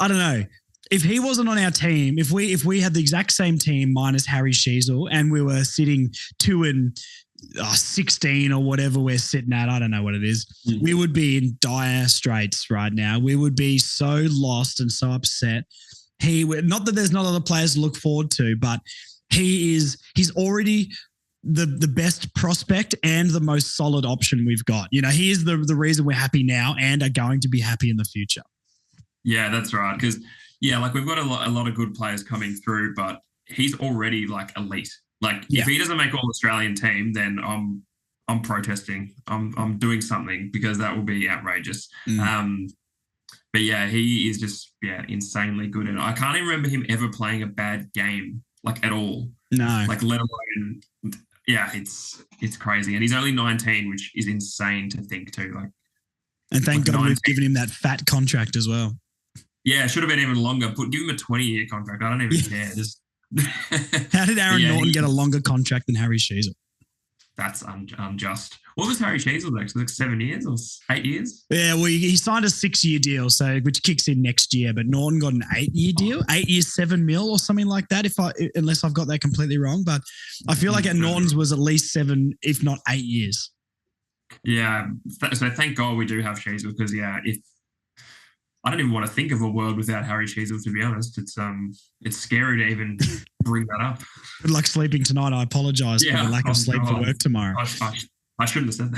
don't know. If he wasn't on our team, if we had the exact same team minus Harry Sheezel and we were sitting 2 and 16 or whatever we're sitting at, I don't know what it is, we would be in dire straits right now. We would be so lost and so upset. Not that there's not other players to look forward to, but he's already the best prospect and the most solid option we've got. You know, he is the reason we're happy now and are going to be happy in the future. Yeah, that's right. Because like we've got a lot of good players coming through, but he's already like elite. Like if he doesn't make All-Australian team, then I'm protesting. I'm doing something because that will be outrageous. But yeah, he is just insanely good, and I can't even remember him ever playing a bad game like at all. No, like let alone it's crazy, and he's only 19, which is insane to think too. Like, and thank God we've given him that fat contract as well. Yeah, it should have been even longer. Give him a 20-year contract. I don't even care. Just How did Aaron Norton get a longer contract than Harry Sheez? That's unjust. What was Harry Sheez next? Like 7 years or 8 years? Yeah, well, he signed a 6-year deal, which kicks in next year. But Norton got an 8-year deal, 8 years, $7 million or something like that. Unless I've got that completely wrong, but I feel like at Norton's was at least 7, if not 8 years. Yeah, so thank God we do have Sheez because if I don't even want to think of a world without Harry Sheez, to be honest. It's scary to even bring that up. Good luck sleeping tonight. I apologise for the lack of sleep for work tomorrow. I shouldn't have said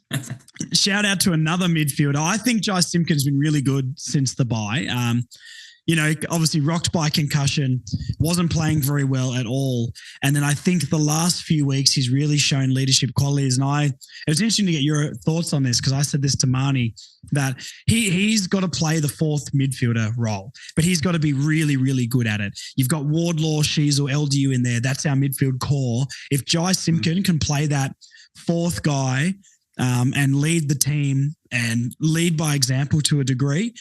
that. Shout out to another midfielder. I think Jai Simpkin's been really good since the bye. Obviously rocked by concussion, wasn't playing very well at all. And then I think the last few weeks he's really shown leadership qualities. And it was interesting to get your thoughts on this because I said this to Marnie, that he's got to play the fourth midfielder role, but he's got to be really, really good at it. You've got Wardlaw, Sheez or LDU in there. That's our midfield core. If Jai Simpkin can play that fourth guy and lead the team and lead by example to a degree,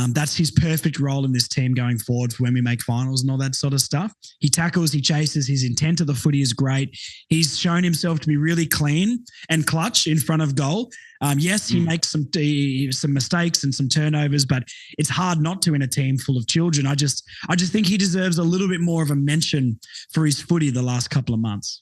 that's his perfect role in this team going forward for when we make finals and all that sort of stuff. He tackles, he chases, his intent of the footy is great. He's shown himself to be really clean and clutch in front of goal. Yes, he makes some mistakes and some turnovers, but it's hard not to in a team full of children. I just think he deserves a little bit more of a mention for his footy the last couple of months.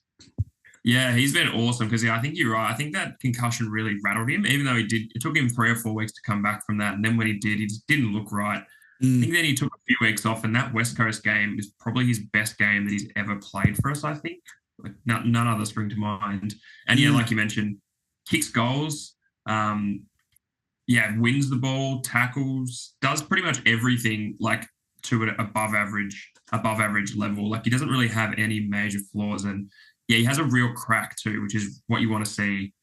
Yeah, he's been awesome because I think you're right. I think that concussion really rattled him, even though it took him 3 or 4 weeks to come back from that. And then when he did, he just didn't look right. I think then he took a few weeks off, and that West Coast game is probably his best game that he's ever played for us, I think. Like none other spring to mind. And like you mentioned, kicks goals, wins the ball, tackles, does pretty much everything like to an above average level. Like he doesn't really have any major flaws, and he has a real crack too, which is what you want to see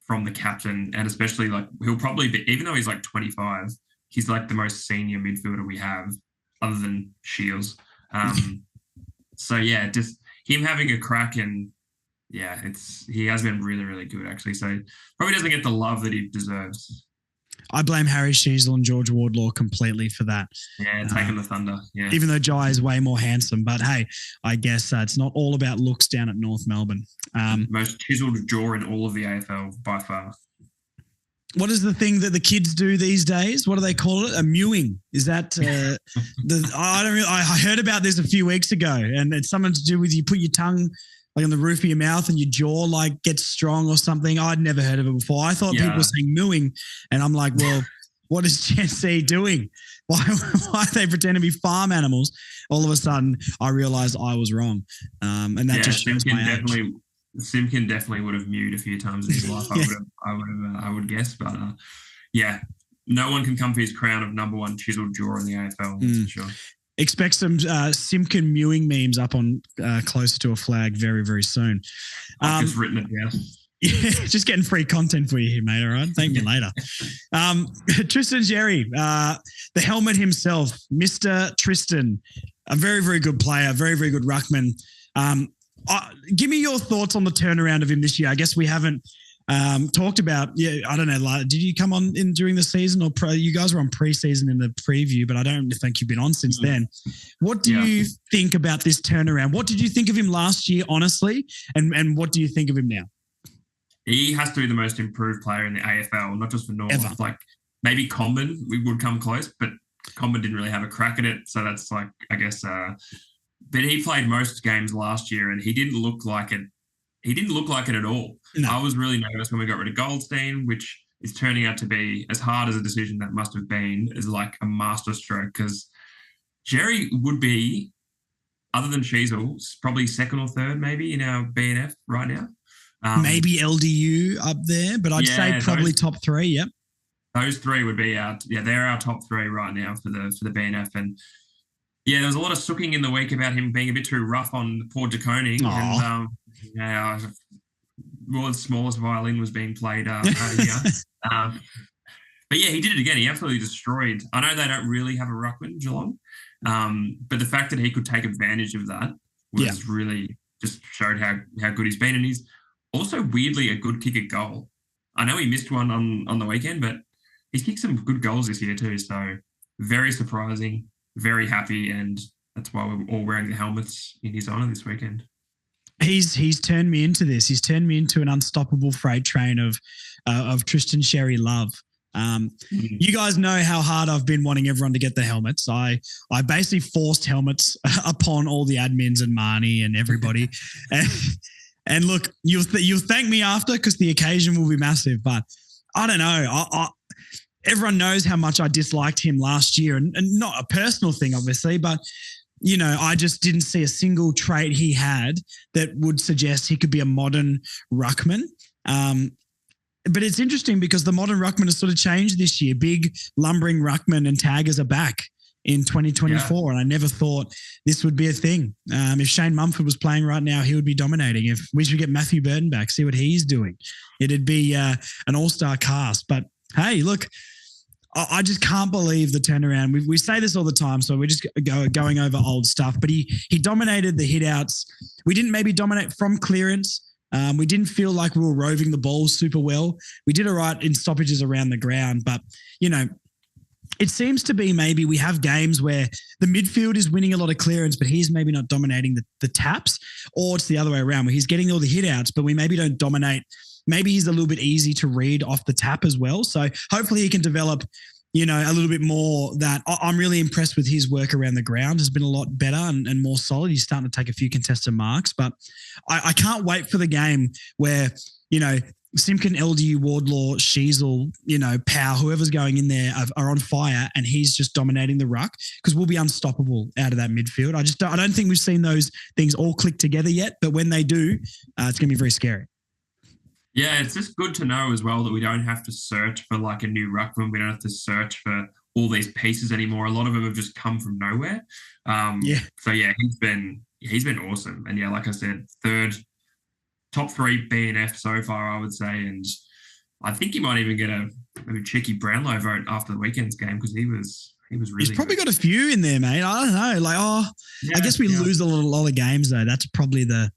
from the captain. And especially like he'll probably be, even though he's like 25, he's like the most senior midfielder we have other than Shields. Just him having a crack, and he has been really, really good actually. So probably doesn't get the love that he deserves. I blame Harry Sheezel and George Wardlaw completely for that. Yeah, taking the thunder. Yeah. Even though Jai is way more handsome. But hey, I guess it's not all about looks down at North Melbourne. Most chiseled jaw in all of the AFL by far. What is the thing that the kids do these days? What do they call it? A mewing. Is that I heard about this a few weeks ago, and it's something to do with you put your tongue like on the roof of your mouth and your jaw like gets strong or something. I'd never heard of it before. I thought people were saying mooing, and I'm like, well, what is Gen Z doing? Why are they pretend to be farm animals? All of a sudden, I realized I was wrong, and that just shows my age. Simpkin definitely would have mewed a few times in his life. I would guess, but no one can come for his crown of number one chiseled jaw in the AFL. That's for sure. Expect some Simpkin mewing memes up on Closer to a Flag very, very soon. I've just written it down. Yeah, just getting free content for you here, mate. All right. Thank you later. Tristan Jerry, the helmet himself, Mr. Tristan, a very, very good player, very, very good ruckman. Give me your thoughts on the turnaround of him this year. I guess we haven't talked about, I don't know, like, did you come on in during the season or you guys were on pre-season in the preview, but I don't think you've been on since then. What do you think about this turnaround? What did you think of him last year, honestly? And what do you think of him now? He has to be the most improved player in the AFL, not just for North. Ever. Like maybe Comben, we would come close, but Comben didn't really have a crack at it. So that's like, I guess, but he played most games last year and he didn't look like it. He didn't look like it at all. No. I was really nervous when we got rid of Goldstein, which is turning out to be as hard as a decision that must have been, is like a masterstroke, because Jerry would be, other than Sheezel, probably second or third maybe in our BNF right now. Maybe LDU up there, but I'd say probably top three. Yep. Those three would be they're our top three right now for the BNF. And there was a lot of sooking in the week about him being a bit too rough on poor DeConing. And world's smallest violin was being played here. But he did it again. He absolutely destroyed. I know they don't really have a ruckman, Geelong, but the fact that he could take advantage of that was really just showed how good he's been. And he's also weirdly a good kick at goal. I know he missed one on the weekend, but he's kicked some good goals this year too. So very surprising, very happy, and that's why we're all wearing the helmets in his honour this weekend. He's turned me into this. He's turned me into an unstoppable freight train of Tristan Sherry love. You guys know how hard I've been wanting everyone to get the helmets. I basically forced helmets upon all the admins and Marnie and everybody. and look, you'll thank me after because the occasion will be massive. But I don't know. Everyone knows how much I disliked him last year, and not a personal thing, obviously, but I just didn't see a single trait he had that would suggest he could be a modern ruckman. But it's interesting because the modern ruckman has sort of changed this year. Big lumbering ruckman and taggers are back in 2024, and I never thought this would be a thing. If Shane Mumford was playing right now, he would be dominating. If we should get Matthew Burton back, see what he's doing, it'd be an all-star cast. But hey, look, I just can't believe the turnaround. We say this all the time, so we're just going over old stuff. But he dominated the hit-outs. We didn't maybe dominate from clearance. We didn't feel like we were roving the ball super well. We did all right in stoppages around the ground. But, it seems to be maybe we have games where the midfield is winning a lot of clearance, but he's maybe not dominating the taps, or it's the other way around where he's getting all the hit-outs, but we maybe don't dominate. Maybe he's a little bit easy to read off the tap as well. So hopefully he can develop, a little bit more that I'm really impressed with his work around the ground. Has been a lot better and more solid. He's starting to take a few contested marks, but I can't wait for the game where, Simpkin, LDU, Wardlaw, Sheezel, Pow, whoever's going in there are on fire and he's just dominating the ruck because we'll be unstoppable out of that midfield. I don't think we've seen those things all click together yet, but when they do, it's going to be very scary. Yeah, it's just good to know as well that we don't have to search for like a new ruckman. We don't have to search for all these pieces anymore. A lot of them have just come from nowhere. So yeah, he's been awesome. And yeah, like I said, top 3 BNF so far, I would say. And I think he might even get a maybe cheeky Brownlow vote after the weekend's game because he was really. He's probably got a few in there, mate. I don't know. I guess we lose a lot of games though. That's probably the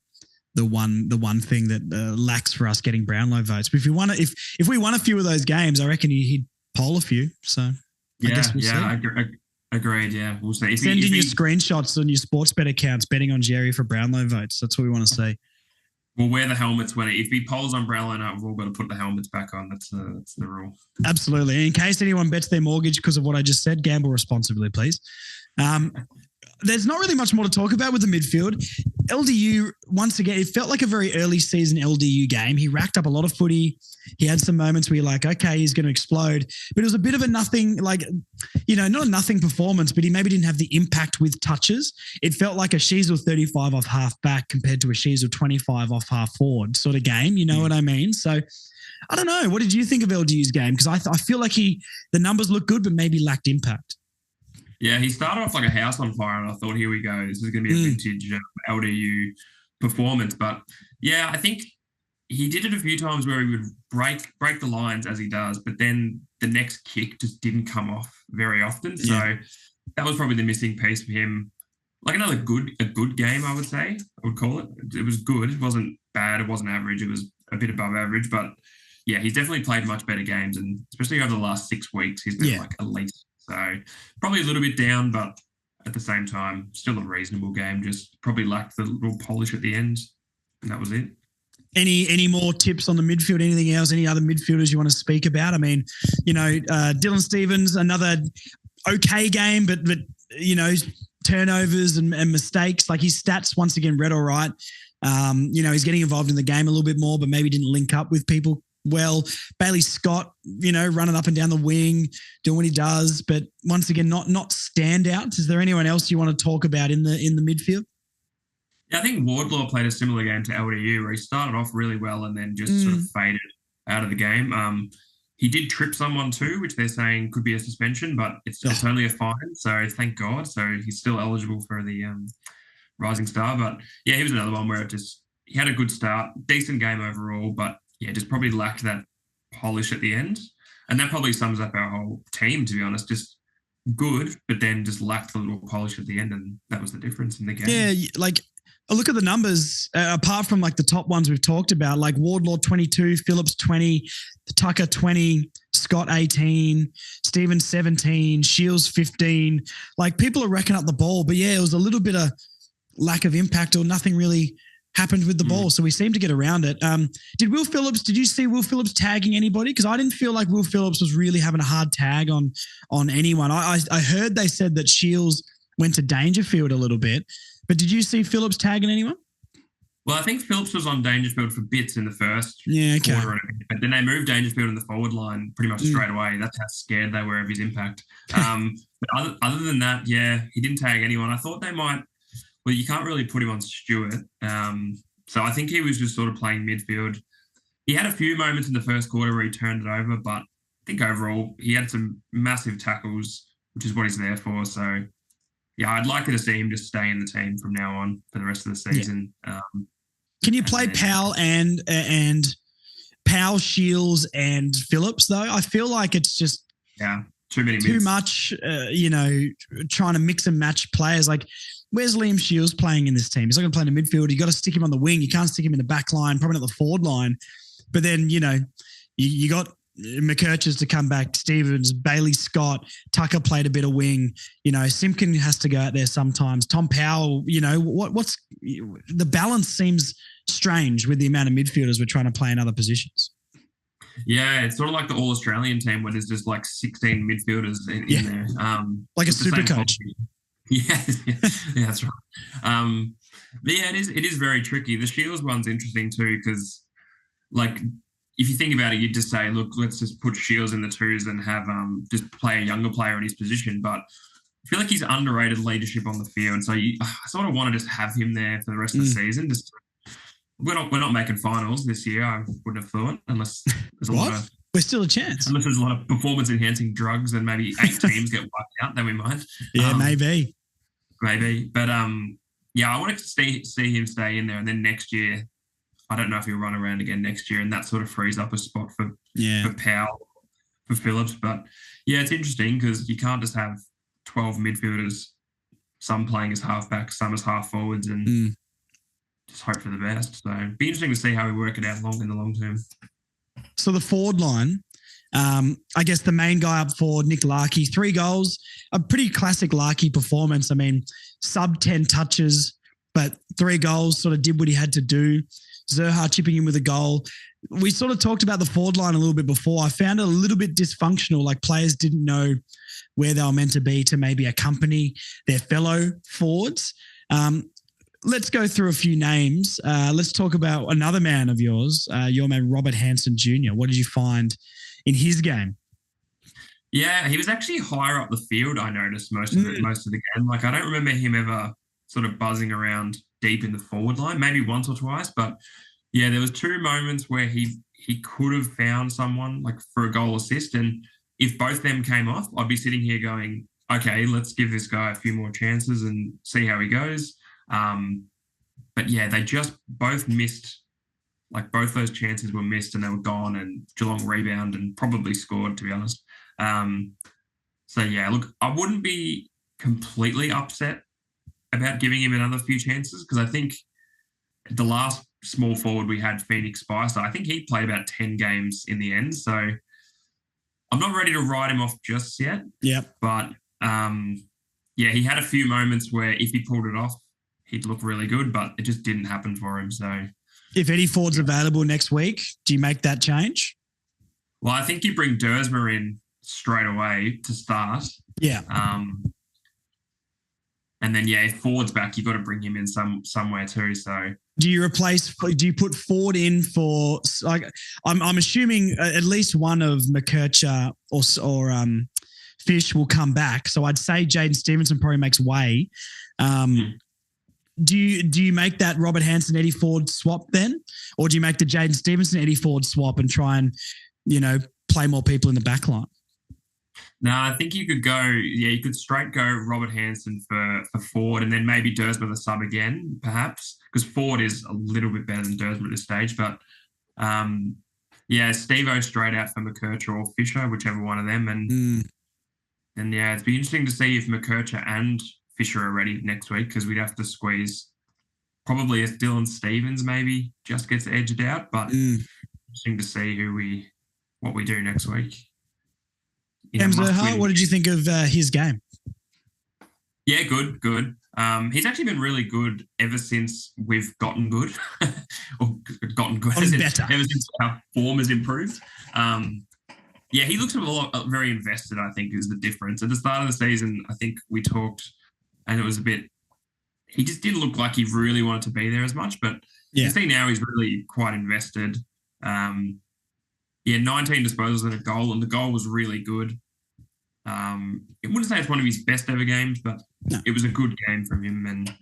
one thing that lacks for us getting Brownlow votes. But if we won a few of those games, I reckon he'd poll a few. So I guess we'll see. Agreed. Yeah, we'll see. Send in your screenshots on your sports bet accounts, betting on Jerry for Brownlow votes. That's what we want to see. We'll wear the helmets if he polls on Brownlow night, we've all got to put the helmets back on. That's the rule. Absolutely. In case anyone bets their mortgage because of what I just said, gamble responsibly, please. There's not really much more to talk about with the midfield. LDU, once again, it felt like a very early season LDU game. He racked up a lot of footy. He had some moments where you're like, okay, he's going to explode. But it was a bit of a nothing, not a nothing performance, but he maybe didn't have the impact with touches. It felt like a Sheez 35 off half back compared to a Sheez 25 off half forward sort of game. You know what I mean? So I don't know. What did you think of LDU's game? Because I feel like the numbers look good, but maybe lacked impact. Yeah, he started off like a house on fire, and I thought, here we go. This is going to be a vintage LDU performance. But yeah, I think he did it a few times where he would break the lines as he does, but then the next kick just didn't come off very often. So that was probably the missing piece for him. Like a good game, I would say. I would call it. It was good. It wasn't bad. It wasn't average. It was a bit above average. But yeah, he's definitely played much better games, and especially over the last 6 weeks, he's been like elite. So probably a little bit down, but at the same time, still a reasonable game. Just probably lacked the little polish at the end, and that was it. Any more tips on the midfield? Anything else? Any other midfielders you want to speak about? I mean, Dylan Stevens, another okay game, but turnovers and mistakes. Like his stats once again read all right. He's getting involved in the game a little bit more, but maybe didn't link up with people well. Bailey Scott, running up and down the wing, doing what he does, but once again, not standouts. Is there anyone else you want to talk about in the midfield? Yeah, I think Wardlaw played a similar game to LDU where he started off really well and then just sort of faded out of the game. He did trip someone too, which they're saying could be a suspension, but it's only a fine. So thank God. So he's still eligible for the Rising Star. But yeah, he was another one where he had a good start, decent game overall, but yeah, just probably lacked that polish at the end. And that probably sums up our whole team, to be honest. Just good, but then just lacked the little polish at the end, and that was the difference in the game. Yeah, like look at the numbers, apart from like the top ones we've talked about, like Wardlaw 22, Phillips 20, Tucker 20, Scott 18, Stevens 17, Shields 15. Like people are wrecking up the ball, but yeah, it was a little bit of lack of impact or nothing really happened with the ball. So we seemed to get around it. Did you see Will Phillips tagging anybody? Because I didn't feel like Will Phillips was really having a hard tag on anyone. I heard they said that Shields went to Dangerfield a little bit, but did you see Phillips tagging anyone? Well, I think Phillips was on Dangerfield for bits in the first quarter, but then they moved Dangerfield in the forward line pretty much straight away. That's how scared they were of his impact. But other than that, yeah, he didn't tag anyone. I thought they might. Well, you can't really put him on Stewart. So I think he was just sort of playing midfield. He had a few moments in the first quarter where he turned it over, but I think overall he had some massive tackles, which is what he's there for. So, yeah, I'd like to see him just stay in the team from now on for the rest of the season. Yeah. Can you play Powell and Powell, Shields and Phillips, though? I feel like it's just too much, trying to mix and match players. Like, where's Liam Shields playing in this team? He's not going to play in the midfield. You got to stick him on the wing. You can't stick him in the back line, probably not the forward line. But then, you got McKerches to come back, Stevens, Bailey Scott, Tucker played a bit of wing. Simpkin has to go out there sometimes. Tom Powell, what's the balance seems strange with the amount of midfielders we're trying to play in other positions. Yeah, it's sort of like the All-Australian team where there's just like 16 midfielders in there. Like a super coach. Yeah, that's right. But yeah, it is very tricky. The Shields one's interesting too because, like, if you think about it, you'd just say, look, let's just put Shields in the twos and have just play a younger player in his position. But I feel like he's underrated leadership on the field. So I sort of want to just have him there for the rest of the season. We're not making finals this year, I wouldn't have thought, unless there's a lot of... We're still a chance. Unless there's a lot of performance-enhancing drugs and maybe 8 teams get wiped out, then we might. Yeah, maybe. But, I want to see him stay in there. And then next year, I don't know if he'll run around again next year, and that sort of frees up a spot for Powell, for Phillips. But, yeah, it's interesting because you can't just have 12 midfielders, some playing as halfbacks, some as half forwards, and just hope for the best. So it'd be interesting to see how we work it out in the long term. So the forward line, I guess the main guy up forward, Nick Larkey, 3 goals, a pretty classic Larkey performance. I mean, sub 10 touches, but 3 goals, sort of did what he had to do. Zerha chipping in with a goal. We sort of talked about the forward line a little bit before. I found it a little bit dysfunctional, like players didn't know where they were meant to be to maybe accompany their fellow forwards. Let's go through a few names. Let's talk about another man of yours, your man, Robert Hansen Jr. What did you find in his game? Yeah, he was actually higher up the field, I noticed, most of the game. Like, I don't remember him ever sort of buzzing around deep in the forward line, maybe once or twice. But, yeah, there was 2 moments where he could have found someone, like, for a goal assist. And if both them came off, I'd be sitting here going, okay, let's give this guy a few more chances and see how he goes. But yeah, they just both missed, like both those chances were missed and they were gone, and Geelong rebound and probably scored, to be honest. So yeah, look, I wouldn't be completely upset about giving him another few chances because I think the last small forward we had, Phoenix Spicer, I think he played about 10 games in the end. So I'm not ready to write him off just yet. Yeah. But yeah, he had a few moments where if he pulled it off, he'd look really good, but it just didn't happen for him. So if Eddie Ford's available next week, do you make that change? Well, I think you bring Dersma in straight away to start. Yeah. And then, yeah, if Ford's back, you've got to bring him in somewhere too. So do you put Ford in for, like, I'm assuming at least one of McKercher or Fish will come back. So I'd say Jaden Stevenson probably makes way. Do you make that Robert Hansen, Eddie Ford swap then? Or do you make the Jaden Stevenson, Eddie Ford swap and try and, play more people in the back line? No, I think you could you could straight go Robert Hansen for Ford and then maybe Dersma the sub again, perhaps, because Ford is a little bit better than Dersma at this stage. But, Steve-O straight out for McKercher or Fisher, whichever one of them. And yeah, it'd be interesting to see if McKercher and Fisher are ready next week because we'd have to squeeze probably if Dylan Stevens maybe just gets edged out. But interesting to see what we do next week. Zerha, what did you think of his game? Yeah, good. He's actually been really good ever since we've gotten good, or gotten good. Better. Ever since our form has improved. Yeah, he looks very invested, I think, is the difference. At the start of the season, I think we talked, and it was a bit, he just didn't look like he really wanted to be there as much, but you can see now he's really quite invested. 19 disposals and a goal, and the goal was really good. I wouldn't say it's one of his best ever games, but it was a good game from him. And do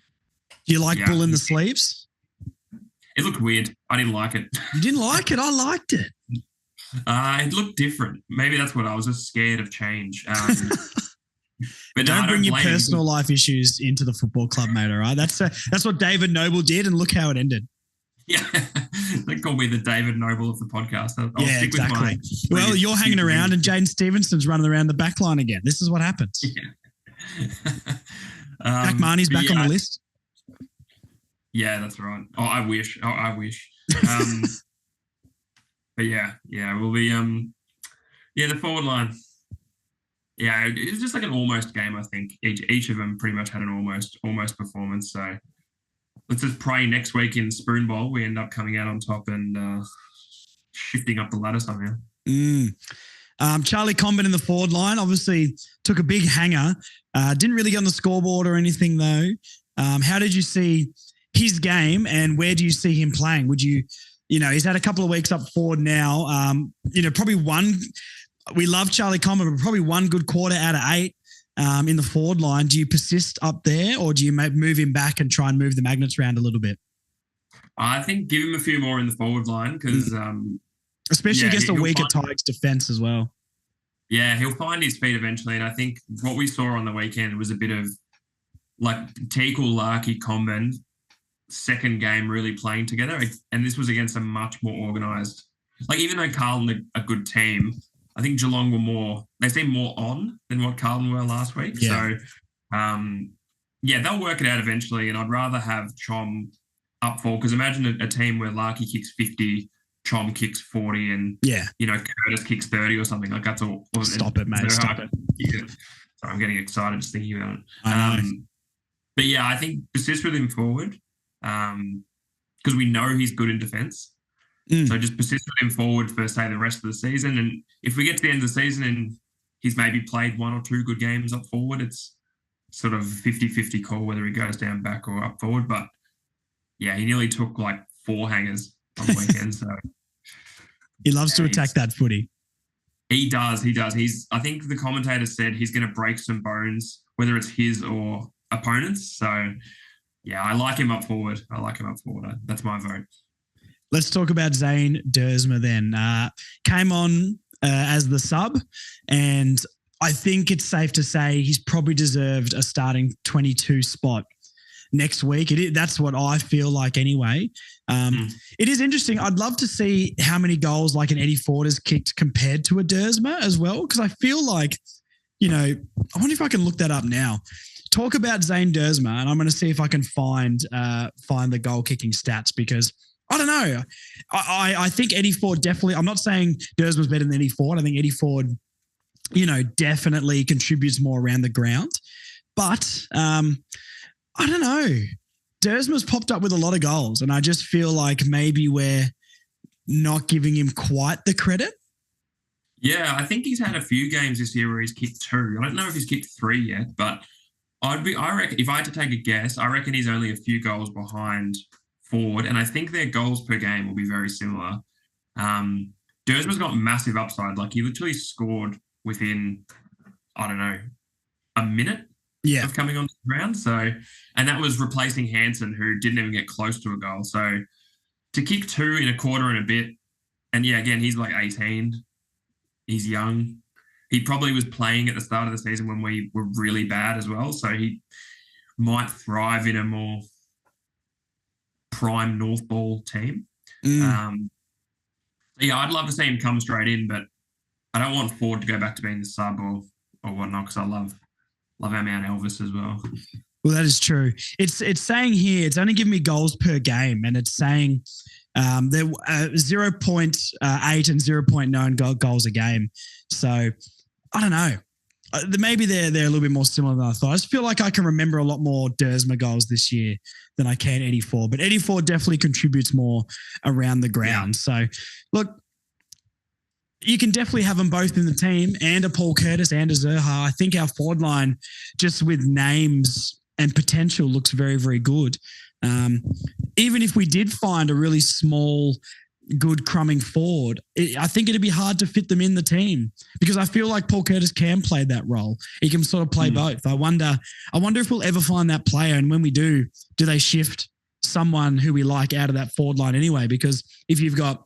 you like bull in the sleeves? It looked weird. I didn't like it. You didn't like it? I liked it. It looked different. Maybe that's what I was just scared of change. But don't bring your personal life issues into the football club, mate. All right, that's what David Noble did, and look how it ended. Yeah, they call me the David Noble of the podcast. I'll stick exactly. with well, you're hanging around, and Jaden Stevenson's running around the back line again. This is what happens. Yeah. Jack Marnie's back on the list. Yeah, that's right. Oh, I wish. But yeah, we'll be the forward line. Yeah, it was just like an almost game. I think each of them pretty much had an almost performance. So let's just pray next week in Spoon Bowl we end up coming out on top and shifting up the ladder somehow. Charlie Comben in the forward line obviously took a big hanger. Didn't really get on the scoreboard or anything though. How did you see his game, and where do you see him playing? Would you? He's had a couple of weeks up forward now. Probably one. We love Charlie Comben, but probably one good quarter out of 8 in the forward line. Do you persist up there, or do you move him back and try and move the magnets around a little bit? I think give him a few more in the forward line because, especially against a weaker Tigers defense as well. Yeah, he'll find his feet eventually, and I think what we saw on the weekend was a bit of like Teakle, Larky, Comben. Second game really playing together, and this was against a much more organised. Like even though Carlton are a good team, I think Geelong they seem more on than what Carlton were last week. Yeah. So, they'll work it out eventually, and I'd rather have Chom up for, because imagine a team where Larky kicks 50, Chom kicks 40, and Curtis kicks 30 or something. Like that's all. Stop it, mate. Stop it. Yeah. Sorry, I'm getting excited just thinking about it. I know. But yeah, I think persist with him forward. Because we know he's good in defence. So just persist with him forward for, say, the rest of the season. And if we get to the end of the season and he's maybe played 1 or 2 good games up forward, it's sort of 50-50 call whether he goes down back or up forward. But, yeah, he nearly took like 4 hangers on the weekend. So he loves to attack that footy. He does. I think the commentator said he's going to break some bones, whether it's his or opponents. So, yeah, I like him up forward. That's my vote. Let's talk about Zane Dersma then. Came on as the sub, and I think it's safe to say he's probably deserved a starting 22 spot next week. That's what I feel like anyway. It is interesting. I'd love to see how many goals like an Eddie Ford has kicked compared to a Dersma as well, because I feel like, I wonder if I can look that up now. Talk about Zane Dersma, and I'm going to see if I can find the goal kicking stats, because I don't know. I think Eddie Ford definitely. I'm not saying Dersma's better than Eddie Ford. I think Eddie Ford, definitely contributes more around the ground. But I don't know. Dersma's popped up with a lot of goals, and I just feel like maybe we're not giving him quite the credit. Yeah, I think he's had a few games this year where he's kicked 2. I don't know if he's kicked 3 yet, but I reckon if I had to take a guess, I reckon he's only a few goals behind Ford, and I think their goals per game will be very similar. Dersma's got massive upside. Like he literally scored within, I don't know, a minute of coming on the ground. So, and that was replacing Hansen, who didn't even get close to a goal. So to kick 2 in a quarter and a bit, and again, he's like 18. He's young. He probably was playing at the start of the season when we were really bad as well. So he might thrive in a more prime North Ball team. I'd love to see him come straight in, but I don't want Ford to go back to being the sub or whatnot, because I love our man Elvis as well. Well, that is true. It's saying here, it's only giving me goals per game, and it's saying they're 0.8 and 0.9 goals a game. So I don't know. Maybe they're a little bit more similar than I thought. I just feel like I can remember a lot more Dersma goals this year than I can Eddie Ford. But Eddie Ford definitely contributes more around the ground. So, look, you can definitely have them both in the team, and a Paul Curtis and a Zerha. I think our forward line, just with names and potential, looks very, very good. Even if we did find a really small, good crumbing forward, I think it'd be hard to fit them in the team because I feel like Paul Curtis can play that role. He can sort of play both. I wonder if we'll ever find that player, and when we do they shift someone who we like out of that forward line anyway? Because if you got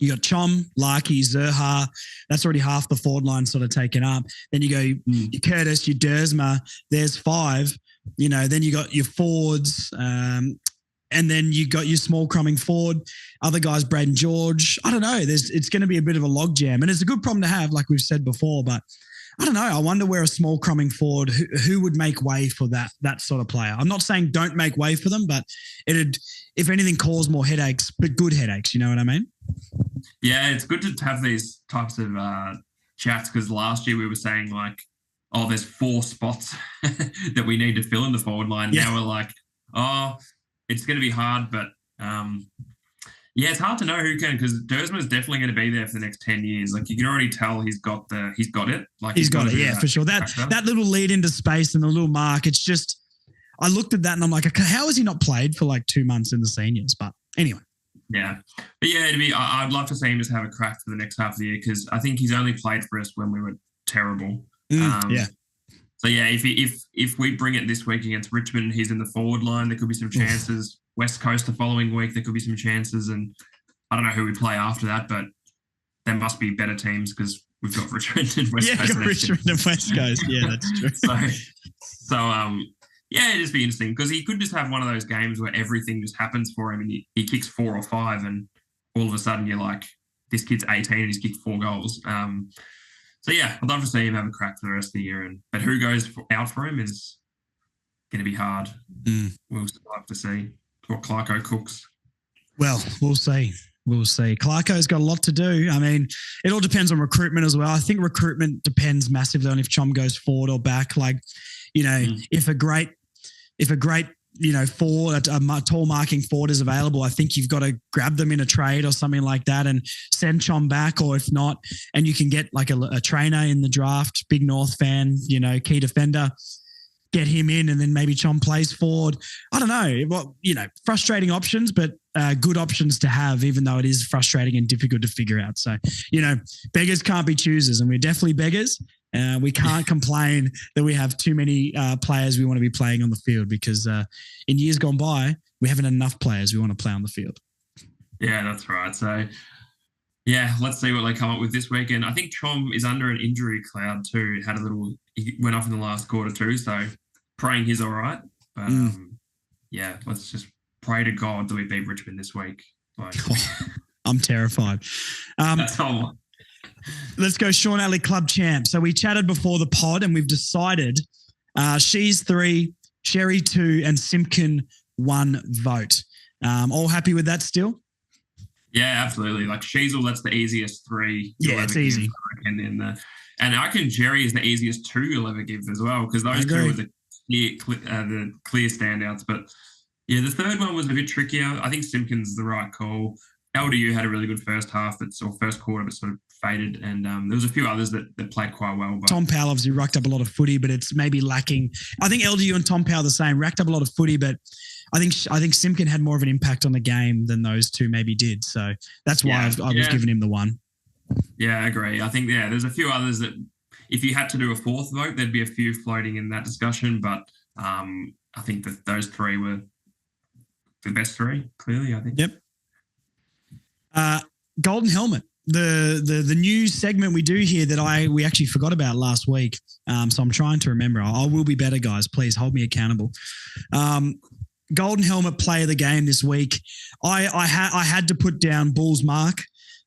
Chom, Larky, Zerha, that's already half the forward line sort of taken up. Then you go your Curtis, your Dersma, there's 5. Then you got your forwards, and then you got your small crumbing forward. Other guys, Braden George. I don't know. It's going to be a bit of a logjam, and it's a good problem to have, like we've said before. But I don't know. I wonder where a small crumbing forward who would make way for that sort of player. I'm not saying don't make way for them, but it'd, if anything, cause more headaches, but good headaches. You know what I mean? Yeah, it's good to have these types of chats because last year we were saying like, oh, there's 4 spots that we need to fill in the forward line. Yeah. Now we're like, oh, it's going to be hard, but it's hard to know who can, because Dersma is definitely going to be there for the next 10 years. Like you can already tell he's got it. Like he's got it, yeah, for sure. That little lead into space and the little mark, it's just, I looked at that and I'm like, okay, how has he not played for like 2 months in the seniors? But anyway. Yeah. But yeah, I'd love to see him just have a crack for the next half of the year because I think he's only played for us when we were terrible. Yeah. So yeah, if we bring it this week against Richmond, he's in the forward line. There could be some chances. West Coast the following week, there could be some chances. And I don't know who we play after that, but there must be better teams because we've got Richmond and West Coast. Yeah, got Richmond and West Coast. Yeah, that's true. It'd just be interesting because he could just have one of those games where everything just happens for him and he kicks 4 or 5 and all of a sudden you're like, this kid's 18 and he's kicked 4 goals. I'd love to see him have a crack for the rest of the year. But who goes out for him is going to be hard. We'll still have to see what Clarko cooks. Well, we'll see. We'll see. Clarko's got a lot to do. I mean, it all depends on recruitment as well. I think recruitment depends massively on if Chom goes forward or back. Like, if a great forward, a tall marking forward is available, I think you've got to grab them in a trade or something like that and send Chom back. Or if not, and you can get like a trainer in the draft, big North fan, key defender, get him in and then maybe Chom plays forward. I don't know. Well, frustrating options, but good options to have, even though it is frustrating and difficult to figure out. So, beggars can't be choosers, and we're definitely beggars. We can't complain that we have too many players we want to be playing on the field because in years gone by, we haven't enough players we want to play on the field. Yeah, that's right. So, let's see what they come up with this weekend. I think Chom is under an injury cloud too. He went off in the last quarter too, so praying he's all right. But, let's just pray to God that we beat Richmond this week. I'm terrified. That's all. Let's go Sean Alley Club Champ. So we chatted before the pod and we've decided Sheez 3, Sherry 2 and Simpkin 1 vote. All happy with that still? Yeah, absolutely. Like Sheezel, that's the easiest 3. Yeah, it's easy. And I reckon Jerry is the easiest 2 you'll ever give as well because those 2 are the clear standouts. But yeah, the third one was a bit trickier. I think Simpkin's the right call. LDU had a really good first quarter, but sort of faded. And there was a few others that played quite well. But Tom Powell obviously racked up a lot of footy, but it's maybe lacking. I think LDU and Tom Powell the same, racked up a lot of footy, but I think Simpkin had more of an impact on the game than those 2 maybe did. So that's why I was giving him the 1. Yeah, I agree. I think, there's a few others that if you had to do a 4th vote, there'd be a few floating in that discussion. But I think that those 3 were the best 3, clearly, I think. Yep. Golden Helmet, the new segment we do here that we actually forgot about last week. So I'm trying to remember. I will be better, guys. Please hold me accountable. Golden Helmet play of the game this week. I had to put down Bull's Mark,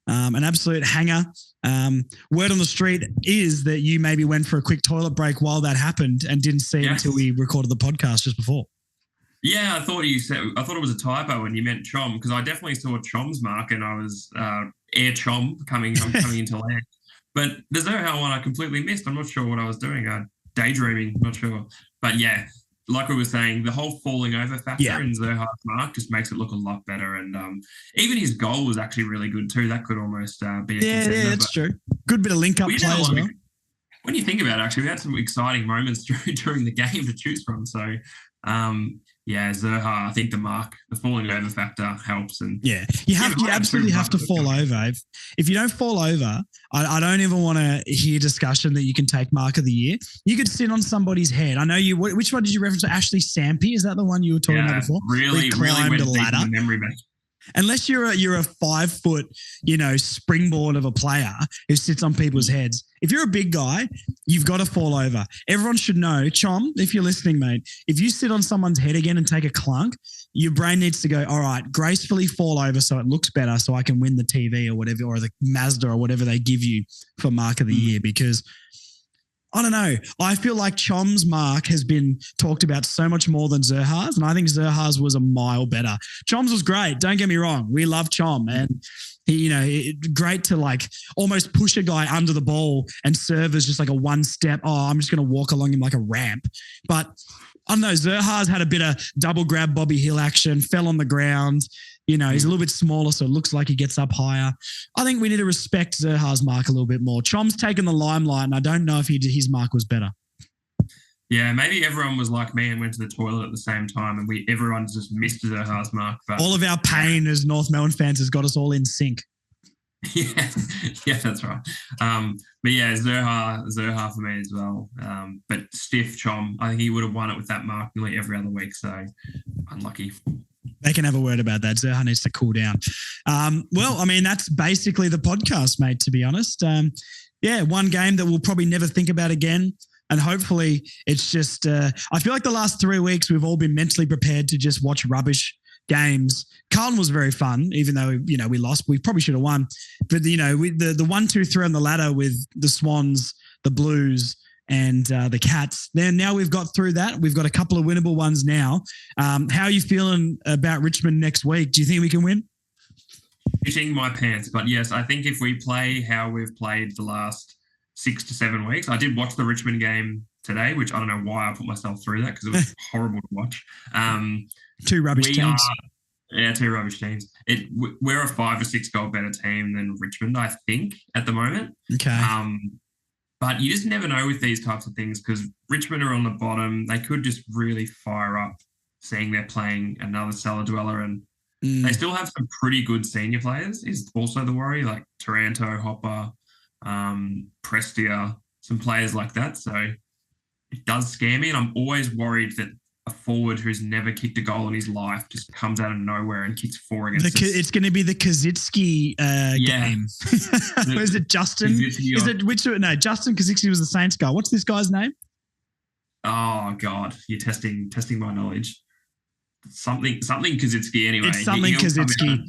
an absolute hanger. Word on the street is that you maybe went for a quick toilet break while that happened and didn't see it until we recorded the podcast just before. Yeah, I thought it was a typo when you meant Chom because I definitely saw Chom's mark and I was Air Chom coming into land. But the Zohar one I completely missed. I'm not sure what I was doing. Daydreaming, not sure. But yeah, like we were saying, the whole falling over factor in Zohar's mark just makes it look a lot better. And even his goal was actually really good too. That could almost be a contender. Yeah, that's true. Good bit of link-up play as well. When you think about it, actually, we had some exciting moments during the game to choose from. So, Zohar, I think the falling over factor helps. And you absolutely have to fall over. If you don't fall over, I don't even want to hear discussion that you can take mark of the year. You could sit on somebody's head. I know you. Which one did you reference? Ashley Sampi? Is that the one you were talking about before? Really climbed a ladder. Memory bank. Unless you're a 5 foot, springboard of a player who sits on people's heads. If you're a big guy, you've got to fall over. Everyone should know, Chom, if you're listening, mate, if you sit on someone's head again and take a clunk, your brain needs to go, all right, gracefully fall over so it looks better so I can win the TV or whatever, or the Mazda or whatever they give you for mark of the year. Because I don't know. I feel like Chom's mark has been talked about so much more than Zohar's, and I think Zohar's was a mile better. Chom's was great. Don't get me wrong. We love Chom, and he, great to almost push a guy under the ball and serve as just like a one step. Oh, I'm just going to walk along him like a ramp. But I don't know. Zohar's had a bit of double grab Bobby Hill action, fell on the ground. He's a little bit smaller, so it looks like he gets up higher. I think we need to respect Zohar's mark a little bit more. Chom's taken the limelight, and I don't know if his mark was better. Yeah, maybe everyone was like me and went to the toilet at the same time, and everyone just missed Zohar's mark. But all of our pain as North Melbourne fans has got us all in sync. Yeah, that's right. But yeah, Zohar for me as well. But stiff Chom, I think he would have won it with that mark nearly every other week. So unlucky. They can have a word about that. Zohar needs to cool down. That's basically the podcast, mate, to be honest. One game that we'll probably never think about again. And hopefully it's just, I feel like the last 3 weeks we've all been mentally prepared to just watch rubbish games. Carlton was very fun, even though, we lost. We probably should have won. But, the 1, 2, 3 on the ladder with the Swans, the Blues, and the Cats. Now we've got through that. We've got a couple of winnable ones now. How are you feeling about Richmond next week? Do you think we can win? Shitting my pants. But yes, I think if we play how we've played the last 6 to 7 weeks, I did watch the Richmond game today, which I don't know why I put myself through that because it was horrible to watch. Two rubbish teams. Two rubbish teams. We're a 5 or 6 goal better team than Richmond, I think, at the moment. Okay. But you just never know with these types of things because Richmond are on the bottom. They could just really fire up seeing they're playing another cellar dweller, and they still have some pretty good senior players is also the worry, like Taranto, Hopper, Prestia, some players like that. So it does scare me, and I'm always worried that a forward who's never kicked a goal in his life just comes out of nowhere and kicks 4 against us. It's going to be the Kazitsky game. Is it Justin? Justin Kazitsky was the Saints guy. What's this guy's name? Oh God, you're testing my knowledge. Something Kazitsky anyway. It's something Kazitsky.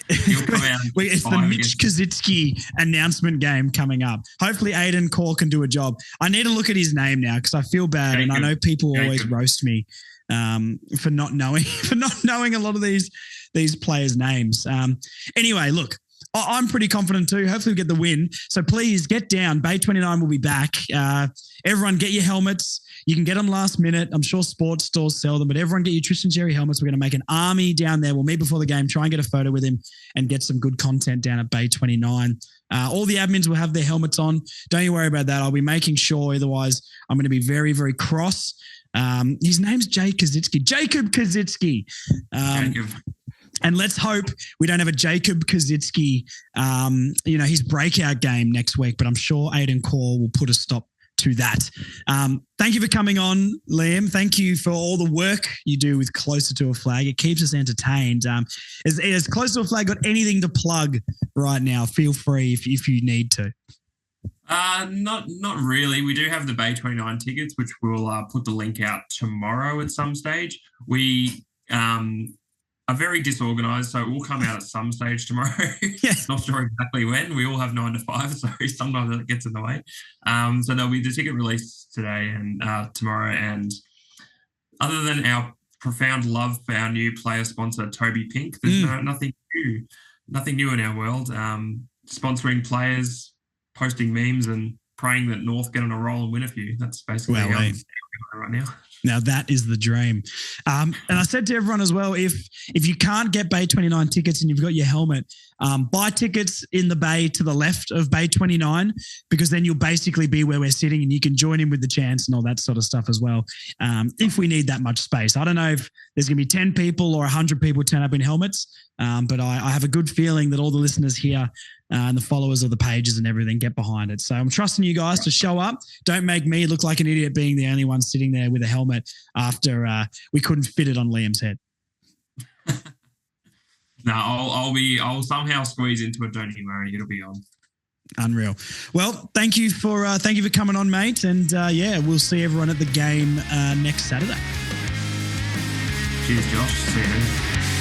It's the Mitch Kazitsky announcement game coming up. Hopefully Aiden Core can do a job. I need to look at his name now because I feel bad, and I know people always roast me for not knowing a lot of these players' names. Anyway, look, I'm pretty confident too. Hopefully we get the win. So please get down. Bay 29 will be back. Everyone get your helmets. You can get them last minute. I'm sure sports stores sell them, but everyone get your Tristan Jerry helmets. We're going to make an army down there. We'll meet before the game, try and get a photo with him and get some good content down at Bay 29. All the admins will have their helmets on. Don't you worry about that. I'll be making sure. Otherwise, I'm going to be very, very cross. His name's Jacob Kazitsky. And let's hope we don't have a Jacob Kazitsky, his breakout game next week. But I'm sure Aiden Core will put a stop to that. Thank you for coming on, Liam. Thank you for all the work you do with Closer to a Flag. It keeps us entertained. Has Closer to a Flag got anything to plug right now? Feel free if you need to. Not really. We do have the Bay 29 tickets, which we'll put the link out tomorrow at some stage. We are very disorganised, so it will come out at some stage tomorrow. Yeah. Not sure exactly when. We all have 9 to 5, so sometimes that gets in the way. So there'll be the ticket release today and tomorrow. And other than our profound love for our new player sponsor, Toby Pink, there's nothing new in our world. Sponsoring players posting memes and praying that North get on a roll and win a few. That's basically how I'm right now. Now that is the dream. And I said to everyone as well, if you can't get Bay 29 tickets and you've got your helmet, buy tickets in the bay to the left of Bay 29, because then you'll basically be where we're sitting and you can join in with the chants and all that sort of stuff as well. If we need that much space. I don't know if there's going to be 10 people or 100 people turn up in helmets, but I have a good feeling that all the listeners here and the followers of the pages and everything get behind it. So I'm trusting you guys to show up. Don't make me look like an idiot being the only one sitting there with a helmet after we couldn't fit it on Liam's head. No, I'll somehow squeeze into it. Don't you worry, it'll be on. Unreal. Well, thank you for coming on, mate. And we'll see everyone at the game next Saturday. Cheers, Josh. See you.